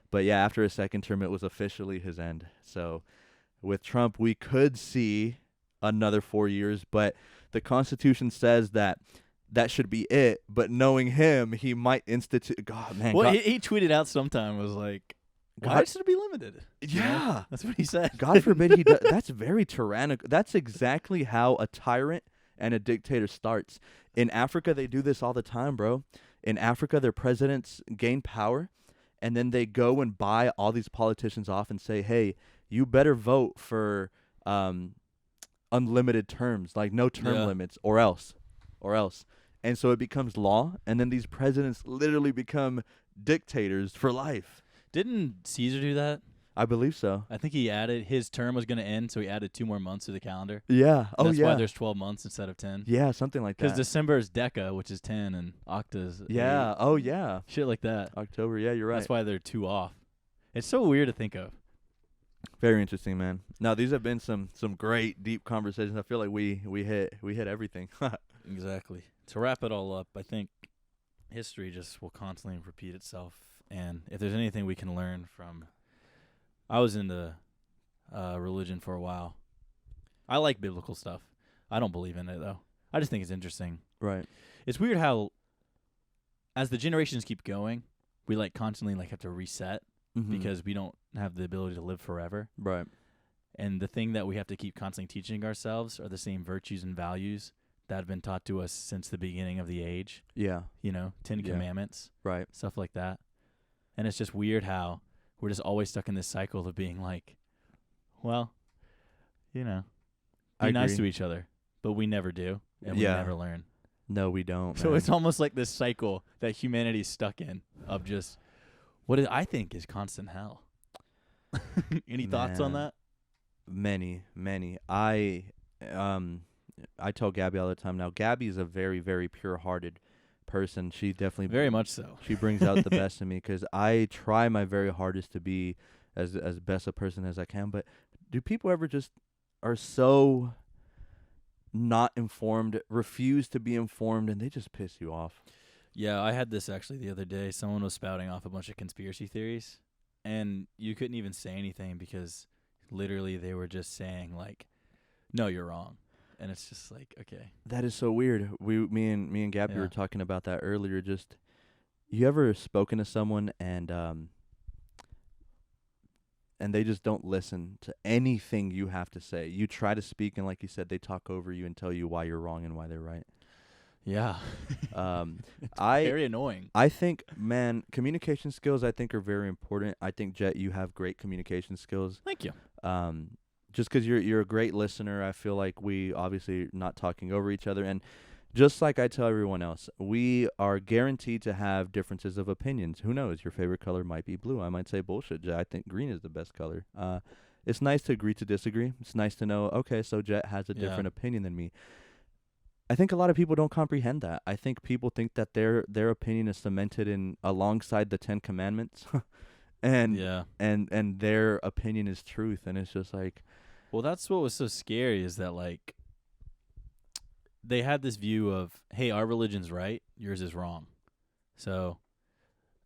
But yeah, after his second term, it was officially his end. So with Trump, we could see another 4 years. But the Constitution says that should be it. But knowing him, he might institute. God, man. Well, he tweeted out sometime, was like, why should it be limited? Yeah. That's what he said. God forbid he does. That's very tyrannical. That's exactly how a tyrant and a dictator starts. In Africa, they do this all the time, bro. In Africa, their presidents gain power, and then they go and buy all these politicians off and say, hey, you better vote for unlimited terms, like no term limits, or else. And so it becomes law, and then these presidents literally become dictators for life. Didn't Caesar do that? I believe so. I think he added, his term was going to end, so he added 2 more months to the calendar. Yeah. That's why there's 12 months instead of 10. Yeah, something like that. Because December is Deca, which is 10, and Octa is 8. Oh, yeah. Shit like that. October, yeah, you're right. That's why they're 2 off. It's so weird to think of. Very interesting, man. Now, these have been some great, deep conversations. I feel like we hit everything. Exactly. To wrap it all up, I think history just will constantly repeat itself. And if there's anything we can learn from, I was into religion for a while. I like biblical stuff. I don't believe in it, though. I just think it's interesting. Right. It's weird how, as the generations keep going, we like constantly like have to reset Mhm. because we don't have the ability to live forever. Right. And the thing that we have to keep constantly teaching ourselves are the same virtues and values that have been taught to us since the beginning of the age. Yeah. You know, 10 Yeah. Commandments, Right. stuff like that. And it's just weird how we're just always stuck in this cycle of being like, well, you know, I be nice agree. to each other, but we never do, and we Yeah. never learn. No, we don't. So man. it's almost like this cycle that humanity is stuck in of just what I think is constant hell. Any thoughts on Man. that? Many. I tell Gabby all the time now. Gabby is a very, very pure-hearted person. She definitely Very much so. She brings out the best in me because I try my very hardest to be as best a person as I can. But do people ever just are so not informed, refuse to be informed, and they just piss you off? Yeah, I had this actually the other day. Someone was spouting off a bunch of conspiracy theories, and you couldn't even say anything because literally they were just saying like, "No, you're wrong," and it's just like, okay, That is so weird. Me and Gabby Yeah. were talking about that earlier. Just you ever spoken to someone and they just don't listen to anything you have to say. You try to speak, and like you said, they talk over you and tell you why you're wrong and why they're right. yeah, I very annoying. I think, man, communication skills I think are very important. I think, Jet, you have great communication skills. Thank you. Just 'cause you're a great listener, I feel like we obviously not talking over each other. And just like I tell everyone else, we are guaranteed to have differences of opinions. Who knows? Your favorite color might be blue. I might say bullshit, Jet. I think green is the best color. It's nice to agree to disagree. It's nice to know, okay, so Jet has a Yeah. different opinion than me. I think a lot of people don't comprehend that. I think people think that their opinion is cemented in alongside the 10 Commandments, and Yeah. and their opinion is truth, and it's just like, Well, that's what was so scary is that like they had this view of, hey, our religion's right, yours is wrong. So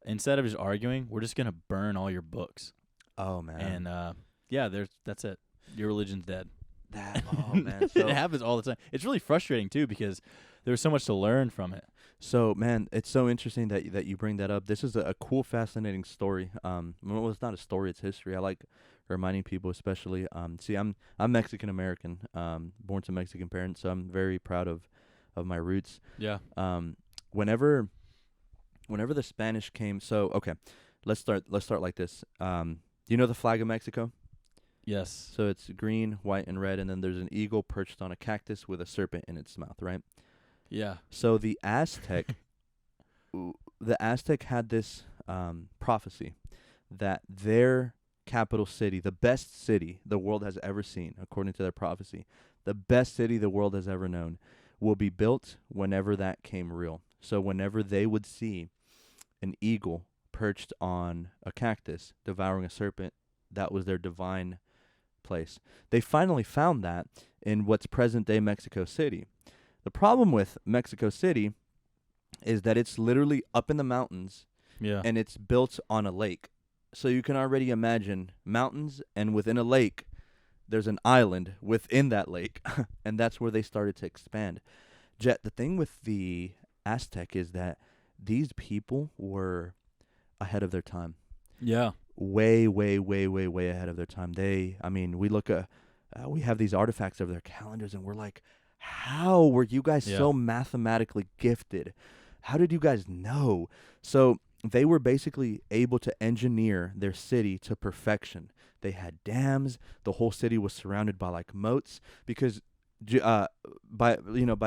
instead of just arguing, we're just gonna burn all your books. oh man, And yeah, that's it. Your religion's dead. that oh man. So It happens all the time. It's really frustrating too because there's so much to learn from it. so man, it's so interesting that you bring that up. This is a cool, fascinating story. Well, it's not a story; it's history. I like reminding people, especially. See, I'm Mexican American, born to Mexican parents, so I'm very proud of my roots. Yeah. Whenever the Spanish came, so okay, let's start like this. You know the flag of Mexico? Yes. So it's green, white, and red, and then there's an eagle perched on a cactus with a serpent in its mouth, right? Yeah. So the Aztec had this prophecy that their capital city, the best city the world has ever seen, according to their prophecy, the best city the world has ever known, will be built whenever that came real. So whenever they would see an eagle perched on a cactus devouring a serpent, that was their divine place. They finally found that in what's present-day Mexico City. The problem with Mexico City is that it's literally up in the mountains, Yeah. and it's built on a lake. So you can already imagine mountains, and within a lake, there's an island within that lake, and that's where they started to expand. Jet, the thing with the Aztec is that these people were ahead of their time. Yeah. Way ahead of their time. We look at, we have these artifacts of their calendars, and we're like, how were you guys Yeah. so mathematically gifted? How did you guys know? So they were basically able to engineer their city to perfection. They had dams. The whole city was surrounded by like moats because by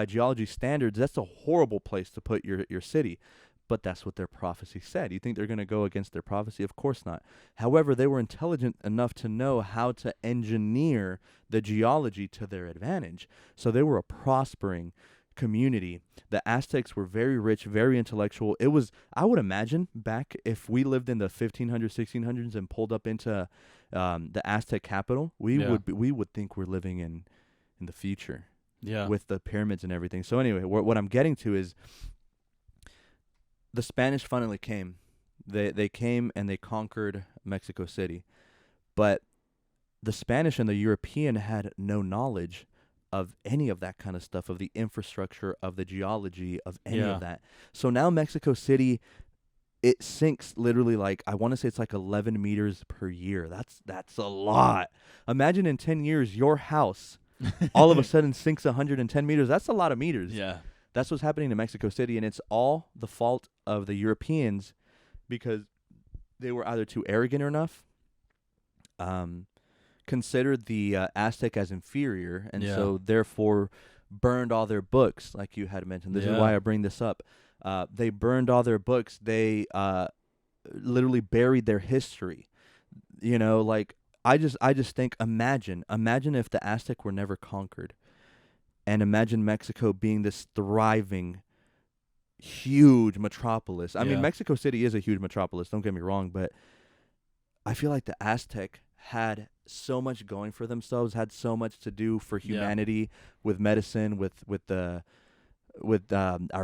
geology standards, that's a horrible place to put your city. But that's what their prophecy said. You think they're going to go against their prophecy? Of course not. However, they were intelligent enough to know how to engineer the geology to their advantage. So they were a prospering community. The Aztecs were very rich, very intellectual. It was, I would imagine, back if we lived in the 1500s, 1600s and pulled up into the Aztec capital, we would think we're living in the future. Yeah. With the pyramids and everything. So anyway, what I'm getting to is, the Spanish finally came. They came and they conquered Mexico City. But the Spanish and the European had no knowledge of any of that kind of stuff, of the infrastructure, of the geology, of any of that. So now Mexico City, it sinks literally like, I want to say it's like 11 meters per year. That's a lot. Imagine in 10 years your house all of a sudden sinks 110 meters. That's a lot of meters. Yeah. That's what's happening in Mexico City, and it's all the fault of the Europeans because they were either too arrogant enough, considered the Aztec as inferior, and so therefore burned all their books, like you had mentioned. This is why I bring this up. They burned all their books. They literally buried their history. You know, like I just think, imagine if the Aztec were never conquered, and imagine Mexico being this thriving, huge metropolis. I mean, Mexico City is a huge metropolis, don't get me wrong, but I feel like the Aztec had so much going for themselves, had so much to do for humanity with medicine, with our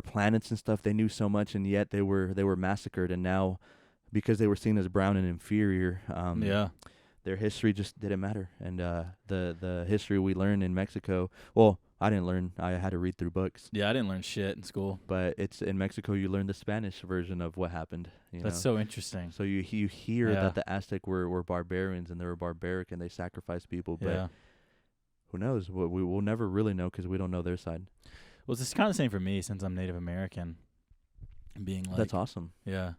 planets and stuff. They knew so much, and yet they were massacred. And now, because they were seen as brown and inferior, their history just didn't matter. And the history we learned in Mexico, well, I didn't learn. I had to read through books. Yeah, I didn't learn shit in school. But it's in Mexico you learn the Spanish version of what happened. That's so interesting. So you hear that the Aztec were barbarians, and they were barbaric, and they sacrificed people. But who knows? We will never really know because we don't know their side. Well, it's kind of the same for me since I'm Native American. Being like, that's awesome. Yeah.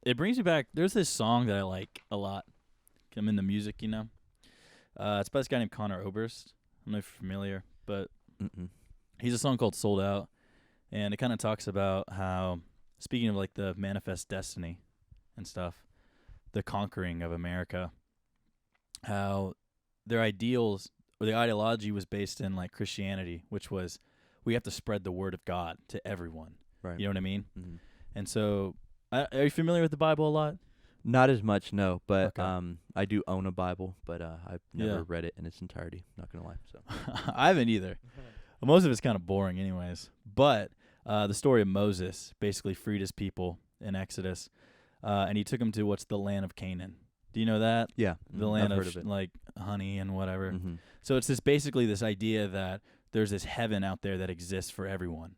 It brings me back. There's this song that I like a lot. I'm into music, you know. It's by this guy named Connor Oberst. I don't know if you're familiar, but he's a song called Sold Out. And it kind of talks about how, speaking of like the manifest destiny and stuff, the conquering of America, how their ideals or the ideology was based in like Christianity, which was we have to spread the word of God to everyone. Right. You know what I mean? Mm-hmm. And so, are you familiar with the Bible a lot? Not as much, no, but I do own a Bible, but I've never read it in its entirety. Not gonna lie, so I haven't either. Most of it's kind of boring, anyways. But the story of Moses basically freed his people in Exodus, and he took them to what's the land of Canaan. Do you know that? Yeah, the land of like honey and whatever. Mm-hmm. So it's basically this idea that there's this heaven out there that exists for everyone,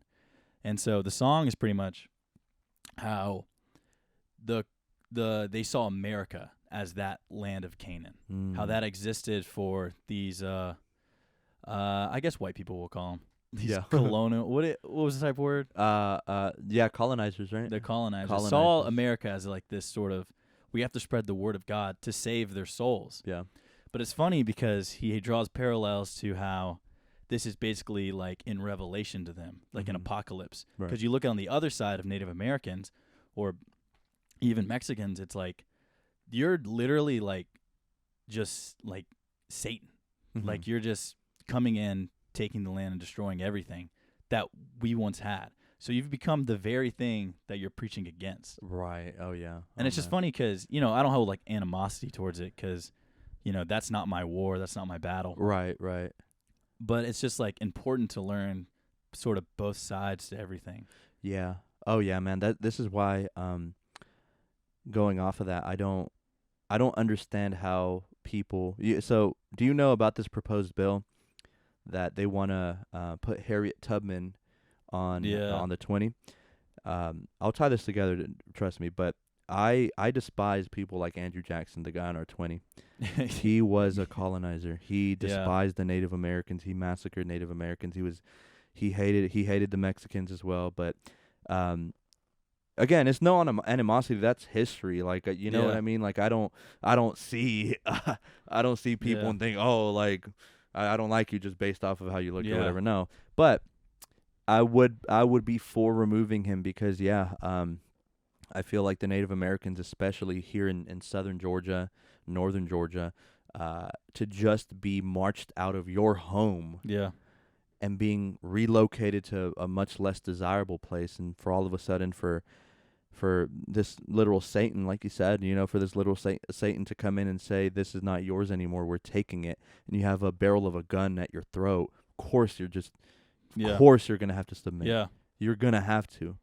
and so the song is pretty much how they saw America as that land of Canaan, how that existed for these, I guess white people will call them. These colonial, what was the type of word? Colonizers, right? The colonizers saw America as like this sort of, we have to spread the word of God to save their souls. Yeah. But it's funny because he draws parallels to how this is basically like in Revelation to them, like an apocalypse. Because you look on the other side of Native Americans or even Mexicans, it's like you're literally like just like Satan. Like you're just coming in, taking the land and destroying everything that we once had. So you've become the very thing that you're preaching against. Right. Oh, yeah. And it's just funny because, you know, I don't hold like animosity towards it because, you know, that's not my war. That's not my battle. Right, right. But it's just like important to learn sort of both sides to everything. Yeah. Oh, yeah, man. This is why going off of that, I don't understand how people. So, do you know about this proposed bill that they want to put Harriet Tubman on the 20? I'll tie this together. Trust me, but I despise people like Andrew Jackson, the guy on our 20. He was a colonizer. He despised the Native Americans. He massacred Native Americans. He hated the Mexicans as well. But again, it's no animosity. That's history. Like you know what I mean. Like I don't see people and think, oh, like I don't like you just based off of how you look or whatever. No, but I would be for removing him because I feel like the Native Americans, especially here in southern Georgia, northern Georgia, to just be marched out of your home and being relocated to a much less desirable place, and for all of a sudden for this literal Satan, like you said, you know, for this literal Satan to come in and say, this is not yours anymore, we're taking it, and you have a barrel of a gun at your throat, of course you're going to have to submit. Yeah. You're going to have to.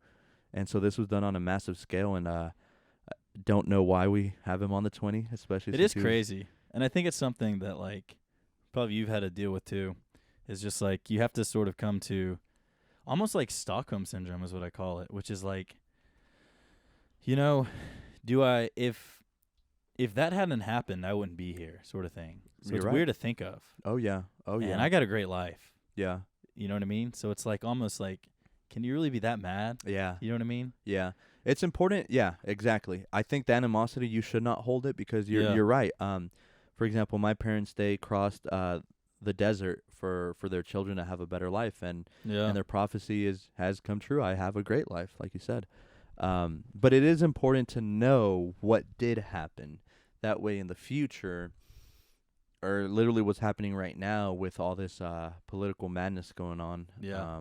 And so this was done on a massive scale, and I don't know why we have him on the 20, especially. It is crazy. And I think it's something that, like, probably you've had to deal with, too, is just, like, you have to sort of come to almost like Stockholm Syndrome is what I call it, which is, like, You know, if that hadn't happened, I wouldn't be here, sort of thing. So You're it's right. weird to think of. Oh yeah. Oh yeah. And I got a great life. yeah. You know what I mean? So it's like almost like, can you really be that mad? Yeah. You know what I mean? Yeah. It's important. Yeah, exactly. I think the animosity, you should not hold it because Yeah. you're right. For example, my parents, they crossed the desert for their children to have a better life, and Yeah. their prophecy has come true. I have a great life, like you said. But it is important to know what did happen. That way, in the future, or literally what's happening right now with all this political madness going on. Yeah.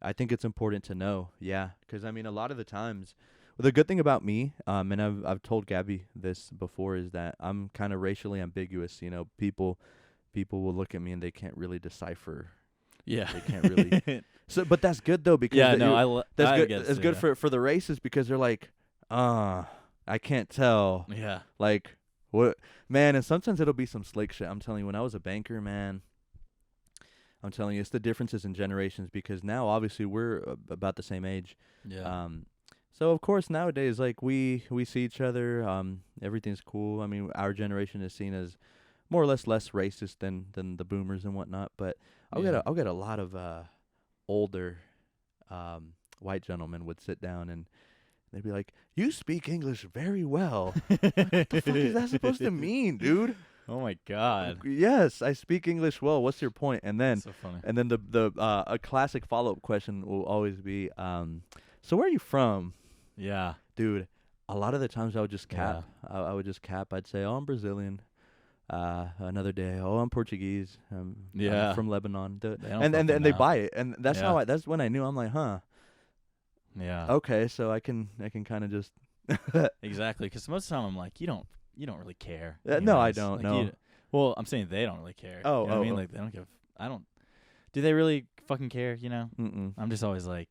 I think it's important to know. Yeah, because I mean, a lot of the times, the good thing about me, and I've told Gabby this before, is that I'm kind of racially ambiguous. You know, people will look at me and they can't really decipher. Yeah. They can't really. So, but that's good though, because Yeah, that no, you're- that's I good. guess It's so, good yeah. for the races because they're like, I can't tell. Yeah. Like, what, man? And sometimes it'll be some slick shit. I'm telling you, when I was a banker, man, I'm telling you, it's the differences in generations because now, obviously, we're about the same age. Yeah. So of course nowadays, like we see each other. Everything's cool. I mean, our generation is seen as more or less racist than the boomers and whatnot. But I'll get a lot of older white gentlemen would sit down and they'd be like, "You speak English very well." What the fuck is that supposed to mean, dude? Oh my God. Yes, I speak English well. What's your point? And then That's so funny. a classic follow-up question will always be, so where are you from? Yeah. Dude, a lot of the times I would just cap. Yeah. I would just cap. I'd say, "Oh, I'm Brazilian." Another day, "Oh, I'm Portuguese. I'm Yeah. from Lebanon." They don't And fucking they know. buy it, and that's Yeah. that's when I knew. I'm like, huh, Yeah. okay, so I can kind of just. Exactly. Because most of the time I'm like, you don't really care. No, I anyways. don't, Like, no. Well, I'm saying they don't really care. Oh, You know what I mean? oh. Like they don't give. I don't. Do they really fucking care? You know? Mm-mm. I'm just always like,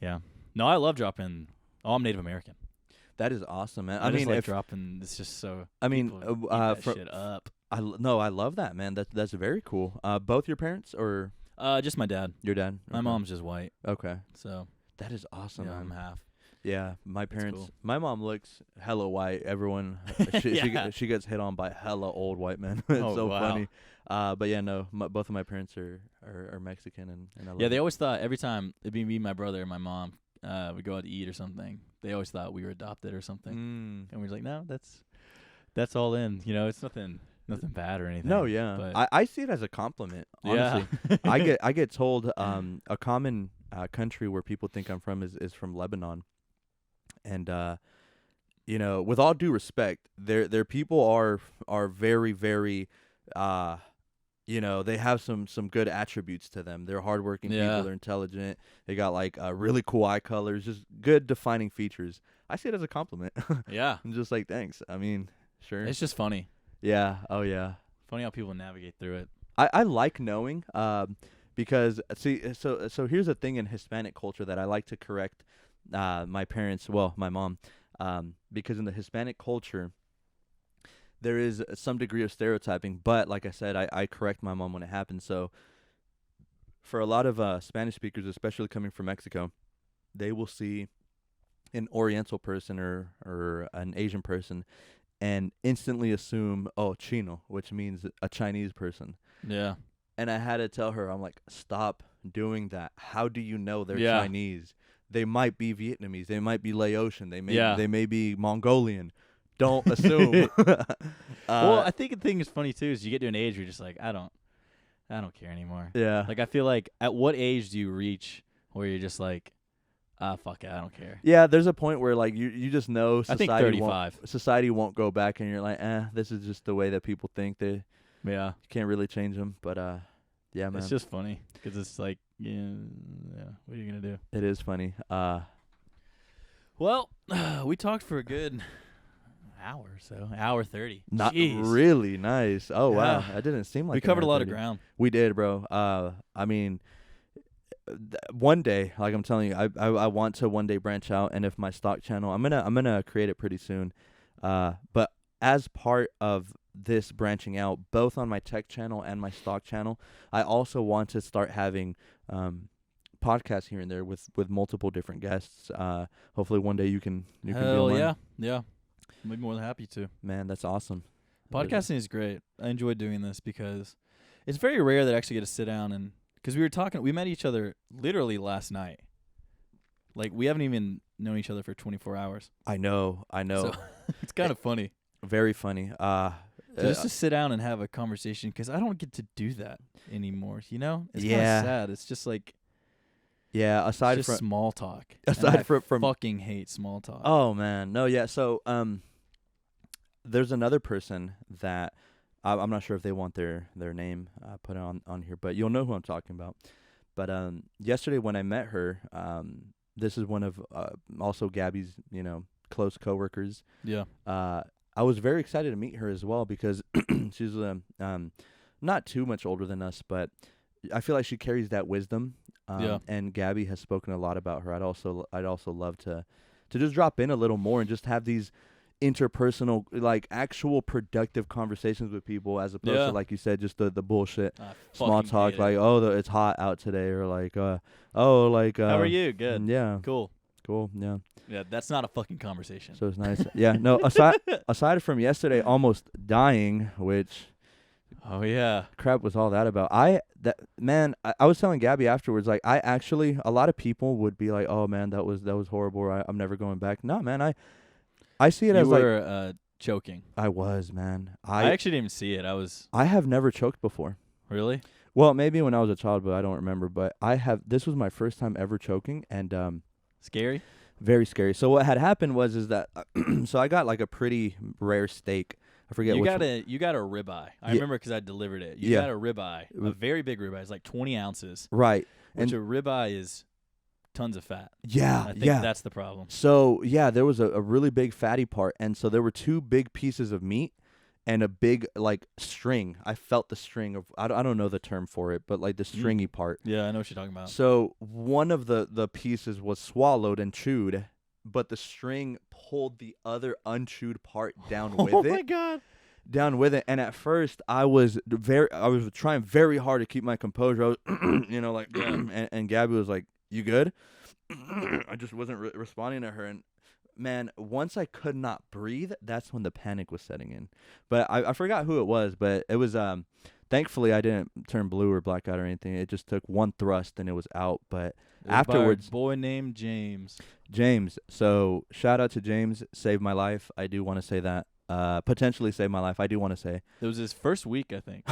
yeah. No, I love dropping. Oh, I'm Native American. That is awesome, man. I I just mean, like if dropping. It's just so. I mean, people eat that shit up. I love that, man. That's very cool. Both your parents or Just my dad. your dad? My Okay. mom's just white, Okay, so that is awesome, yeah, I'm man. half. Yeah, my That's parents. cool. My mom looks hella white. Everyone, Yeah. she gets hit on by hella old white men. It's Oh, so wow. funny. But yeah, no, both of my parents are Mexican, and I love Yeah, they it. always thought every time it'd be me, my brother, and my mom, we go out to eat or something. They always thought we were adopted or something, Mm. and we were like, no, that's all in. You know, it's nothing bad or anything. No, yeah, but I see it as a compliment. Honestly, yeah. I get told a common country where people think I'm from is from Lebanon, and you know, with all due respect, their people are very very you know, they have some good attributes to them. They're hardworking Yeah. people. They're intelligent. They got like really cool eye colors, just good defining features. I see it as a compliment. Yeah, I'm just like, thanks. I mean, sure. it's just funny. Yeah. Oh yeah. Funny how people navigate through it. I like knowing because see, so here's a thing in Hispanic culture that I like to correct my parents, well, my mom, because in the Hispanic culture there is some degree of stereotyping, but like I said, I correct my mom when it happens. So for a lot of Spanish speakers, especially coming from Mexico, they will see an Oriental person or an Asian person and instantly assume, oh, Chino, which means a Chinese person. Yeah, And I had to tell her, I'm like, stop doing that. How do you know they're Yeah. Chinese? They might be Vietnamese. They might be Laotian. Yeah. They may be Mongolian. Don't assume. well, I think the thing is funny too is you get to an age where you're just like, I don't care anymore. yeah. Like I feel like at what age do you reach where you're just like, fuck it, I don't care. Yeah, there's a point where like you just know I think society 35. society won't go back, and you're like, this is just the way that people think. You Yeah, can't really change them. But yeah, man, it's just funny because it's like, yeah, what are you gonna do? it is funny. Well, we talked for a good hour or so, hour 30. Not Jeez. really nice. Oh wow, Yeah. that didn't seem like We an covered a hour lot of 30. ground. We did, bro. I mean, one day, like I'm telling you, I want to one day branch out, and if my stock channel, I'm gonna create it pretty soon. But as part of this branching out, both on my tech channel and my stock channel, I also want to start having podcasts here and there with multiple different guests. Hopefully one day you can be Hell on. yeah. I'd be more than happy to. Man, that's awesome. Podcasting is great. I enjoy doing this because it's very rare that I actually get to sit down and because we met each other literally last night. Like we haven't even known each other for 24 hours. I know. So it's kind of funny. Very funny. Just to sit down and have a conversation because I don't get to do that anymore. It's kind of sad. It's just like aside from small talk. Aside from fucking hate small talk. Oh man, no, yeah. So there's another person that I'm not sure if they want their name put on here, but you'll know who I'm talking about. But yesterday when I met her, this is one of also Gabby's close coworkers. Yeah. I was very excited to meet her as well because she's not too much older than us, but I feel like she carries that wisdom. And Gabby has spoken a lot about her. I'd also love to just drop in a little more and just have these interpersonal, like actual productive conversations with people as opposed to, like you said, just the bullshit small talk, like it's hot out today, or like how are you? Good. Yeah. Cool. Yeah. Yeah, that's not a fucking conversation. So it's nice. Yeah. No. Aside from yesterday almost dying, which. Oh yeah, crap was all that about? I was telling Gabby afterwards, like a lot of people would be like, oh man, that was horrible. Or I'm never going back. No, man, I see it as like. You were choking. I was, man. I actually didn't even see it. I have never choked before. Really? Well, maybe when I was a child, but I don't remember. But this was my first time ever choking, and scary. Very scary. So what had happened is that so I got like a pretty rare steak. I forget you got a ribeye. I remember because I delivered it. You got a ribeye, a very big ribeye. It's like 20 ounces. Right. Which a ribeye is tons of fat. Yeah, I think that's the problem. So there was a really big fatty part, and so there were two big pieces of meat and a big like string. I felt the string of I don't know the term for it, but like the stringy part. Yeah, I know what you're talking about. So one of the pieces was swallowed and chewed, but the string pulled the other unchewed part down with it. Oh my god. Down with it, and at first I was trying very hard to keep my composure. I was, and Gabby was like, "You good?" I just wasn't responding to her, and man, once I could not breathe, that's when the panic was setting in. But I forgot who it was, but it was thankfully I didn't turn blue or black out or anything. It just took one thrust and it was out. But afterwards, by a boy named James. So shout out to James, saved my life. I do want to say that. Potentially saved my life. I do want to say it was his first week, I think.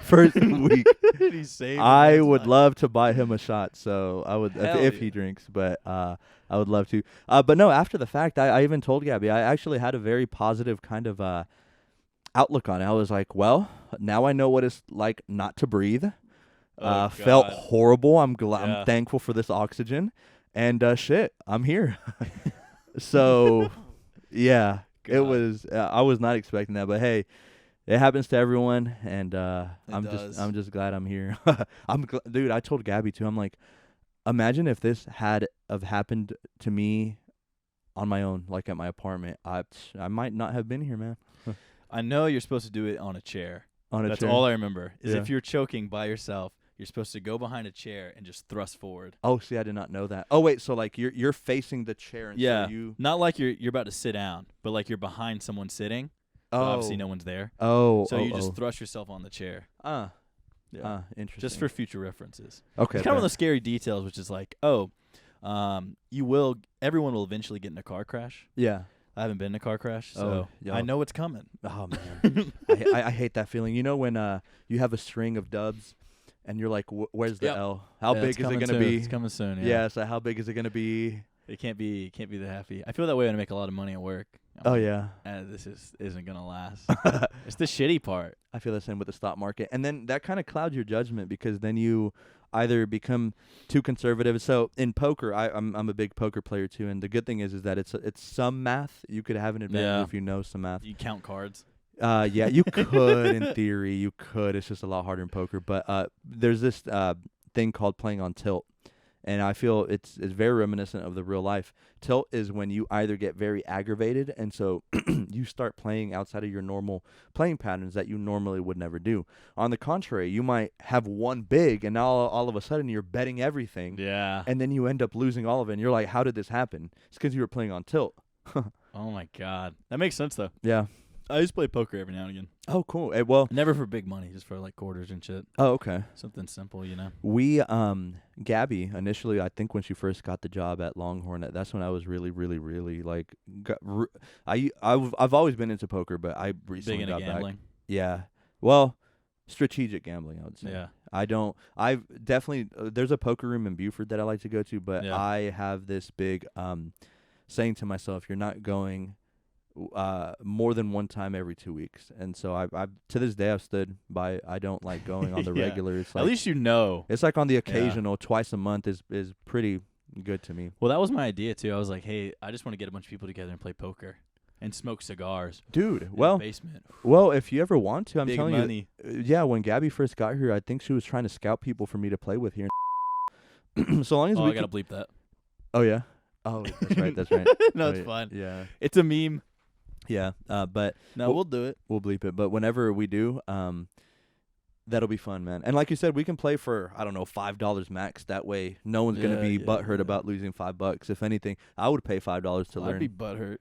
First week. He saved. I would love to buy him a shot. So I would if he drinks, but I would love to. But no, after the fact, I even told Gabby I actually had a very positive kind of outlook on it. I was like, well, now I know what it's like not to breathe. Felt horrible. I'm thankful for this oxygen, and shit, I'm here. So, yeah. God. It was. I was not expecting that, but hey, it happens to everyone, and I'm just glad I'm here. Dude. I told Gabby too. I'm like, imagine if this had have happened to me on my own, like at my apartment. I might not have been here, man. I know you're supposed to do it on a chair. That's chair. all I remember. Is if you're choking by yourself, you're supposed to go behind a chair and just thrust forward. Oh, see, I did not know that. Oh, wait, so like you're facing the chair, and so you not like you're about to sit down, but like you're behind someone sitting. But obviously no one's there. Oh, so you just thrust yourself on the chair. Interesting. Just for future references. Okay, it's kind of one of those scary details, which is like, everyone will eventually get in a car crash. Yeah. I haven't been in a car crash, so I know what's coming. Oh man, I hate that feeling. You know when you have a string of dubs. And you're like, where's the L? How big is it going to be? It's coming soon, yeah. So how big is it going to be? It can't be that happy. I feel that way when I make a lot of money at work. This isn't going to last. It's the shitty part. I feel the same with the stock market. And then that kind of clouds your judgment because then you either become too conservative. So in poker, I'm a big poker player too. And the good thing is that it's some math. You could have an advantage if you know some math. You count cards. Yeah, you could in theory. You could. It's just a lot harder in poker. But there's this thing called playing on tilt, And I feel it's very reminiscent of the real life. Tilt is when you either get very aggravated, and so you start playing outside of your normal playing patterns that you normally would never do. On the contrary, you might have one big, and now all of a sudden you're betting everything. Yeah. And then you end up losing all of it, and you're like, how did this happen? It's because you were playing on tilt. Oh, my God. That makes sense, though. Yeah. I used to play poker every now and again. Oh, cool. Well, never for big money, just for like quarters and shit. Oh, okay. Something simple, you know. We Gabby initially, I think when she first got the job at Longhorn, that's when I was really like I've always been into poker, but I recently big into got gambling. back. Yeah. Well, strategic gambling, I would say. Yeah. I've definitely there's a poker room in Buford that I like to go to, but I have this big saying to myself, you're not going more than one time every 2 weeks, and so I've to this day I've stood by. I don't like going on the regular. It's like, at least you know. It's like on the occasional twice a month is pretty good to me. Well, that was my idea too. I was like, hey, I just want to get a bunch of people together and play poker and smoke cigars, dude. In the basement. Well, if you ever want to, I'm big telling money. you. Yeah, when Gabby first got here, I think she was trying to scout people for me to play with here. So long as I we gotta bleep that. Oh yeah. Oh, that's right. That's right. No, it's fine. Yeah. It's a meme. Yeah, but we'll do it. We'll bleep it. But whenever we do, that'll be fun, man. And like you said, we can play for, I don't know, $5 max. That way, no one's gonna be butthurt about losing $5. If anything, I would pay $5 to learn. I'd be butthurt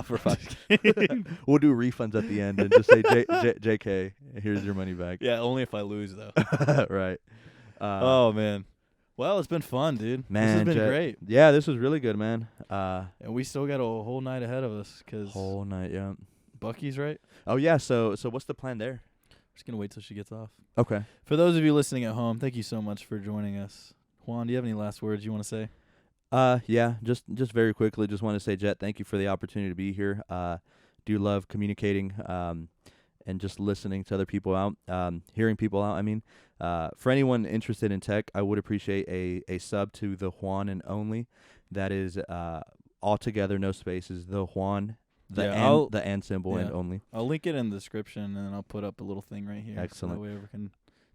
for $5. We'll do refunds at the end and just say, JK, here's your money back. Yeah, only if I lose though. Right. Oh man. Well, it's been fun, dude. Man, this has been great. Yeah, this was really good, man. And we still got a whole night ahead of us. Whole night, yeah. Bucky's, right? Oh, yeah. So what's the plan there? Just going to wait till she gets off. Okay. For those of you listening at home, thank you so much for joining us. Juan, do you have any last words you want to say? Yeah, just very quickly, just want to say, Jet, thank you for the opportunity to be here. Do love communicating and just listening to other people out, hearing people out, I mean. For anyone interested in tech, I would appreciate a sub to the Juan and Only. That is all together, no spaces. The Juan, the and symbol and Only. I'll link it in the description, and I'll put up a little thing right here. Excellent. So that way everyone can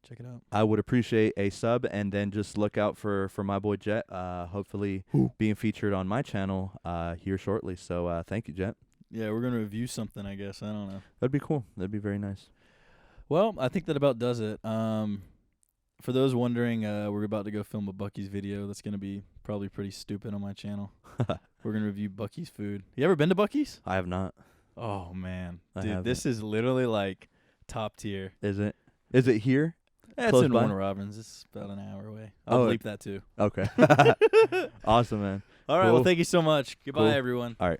check it out. I would appreciate a sub, and then just look out for my boy Jet, hopefully being featured on my channel here shortly. So thank you, Jet. Yeah, we're going to review something, I guess. I don't know. That'd be cool. That'd be very nice. Well, I think that about does it. For those wondering, we're about to go film a Bucky's video that's going to be probably pretty stupid on my channel. We're going to review Bucky's food. You ever been to Bucky's? I have not. Oh, man. I Dude, haven't. this is literally like top tier. Is it? Is it here? It's Close in by? Warner Robins. It's about an hour away. I'll bleep that too. Okay. Awesome, man. All right. Cool. Well, thank you so much. Goodbye, Cool. everyone. All right.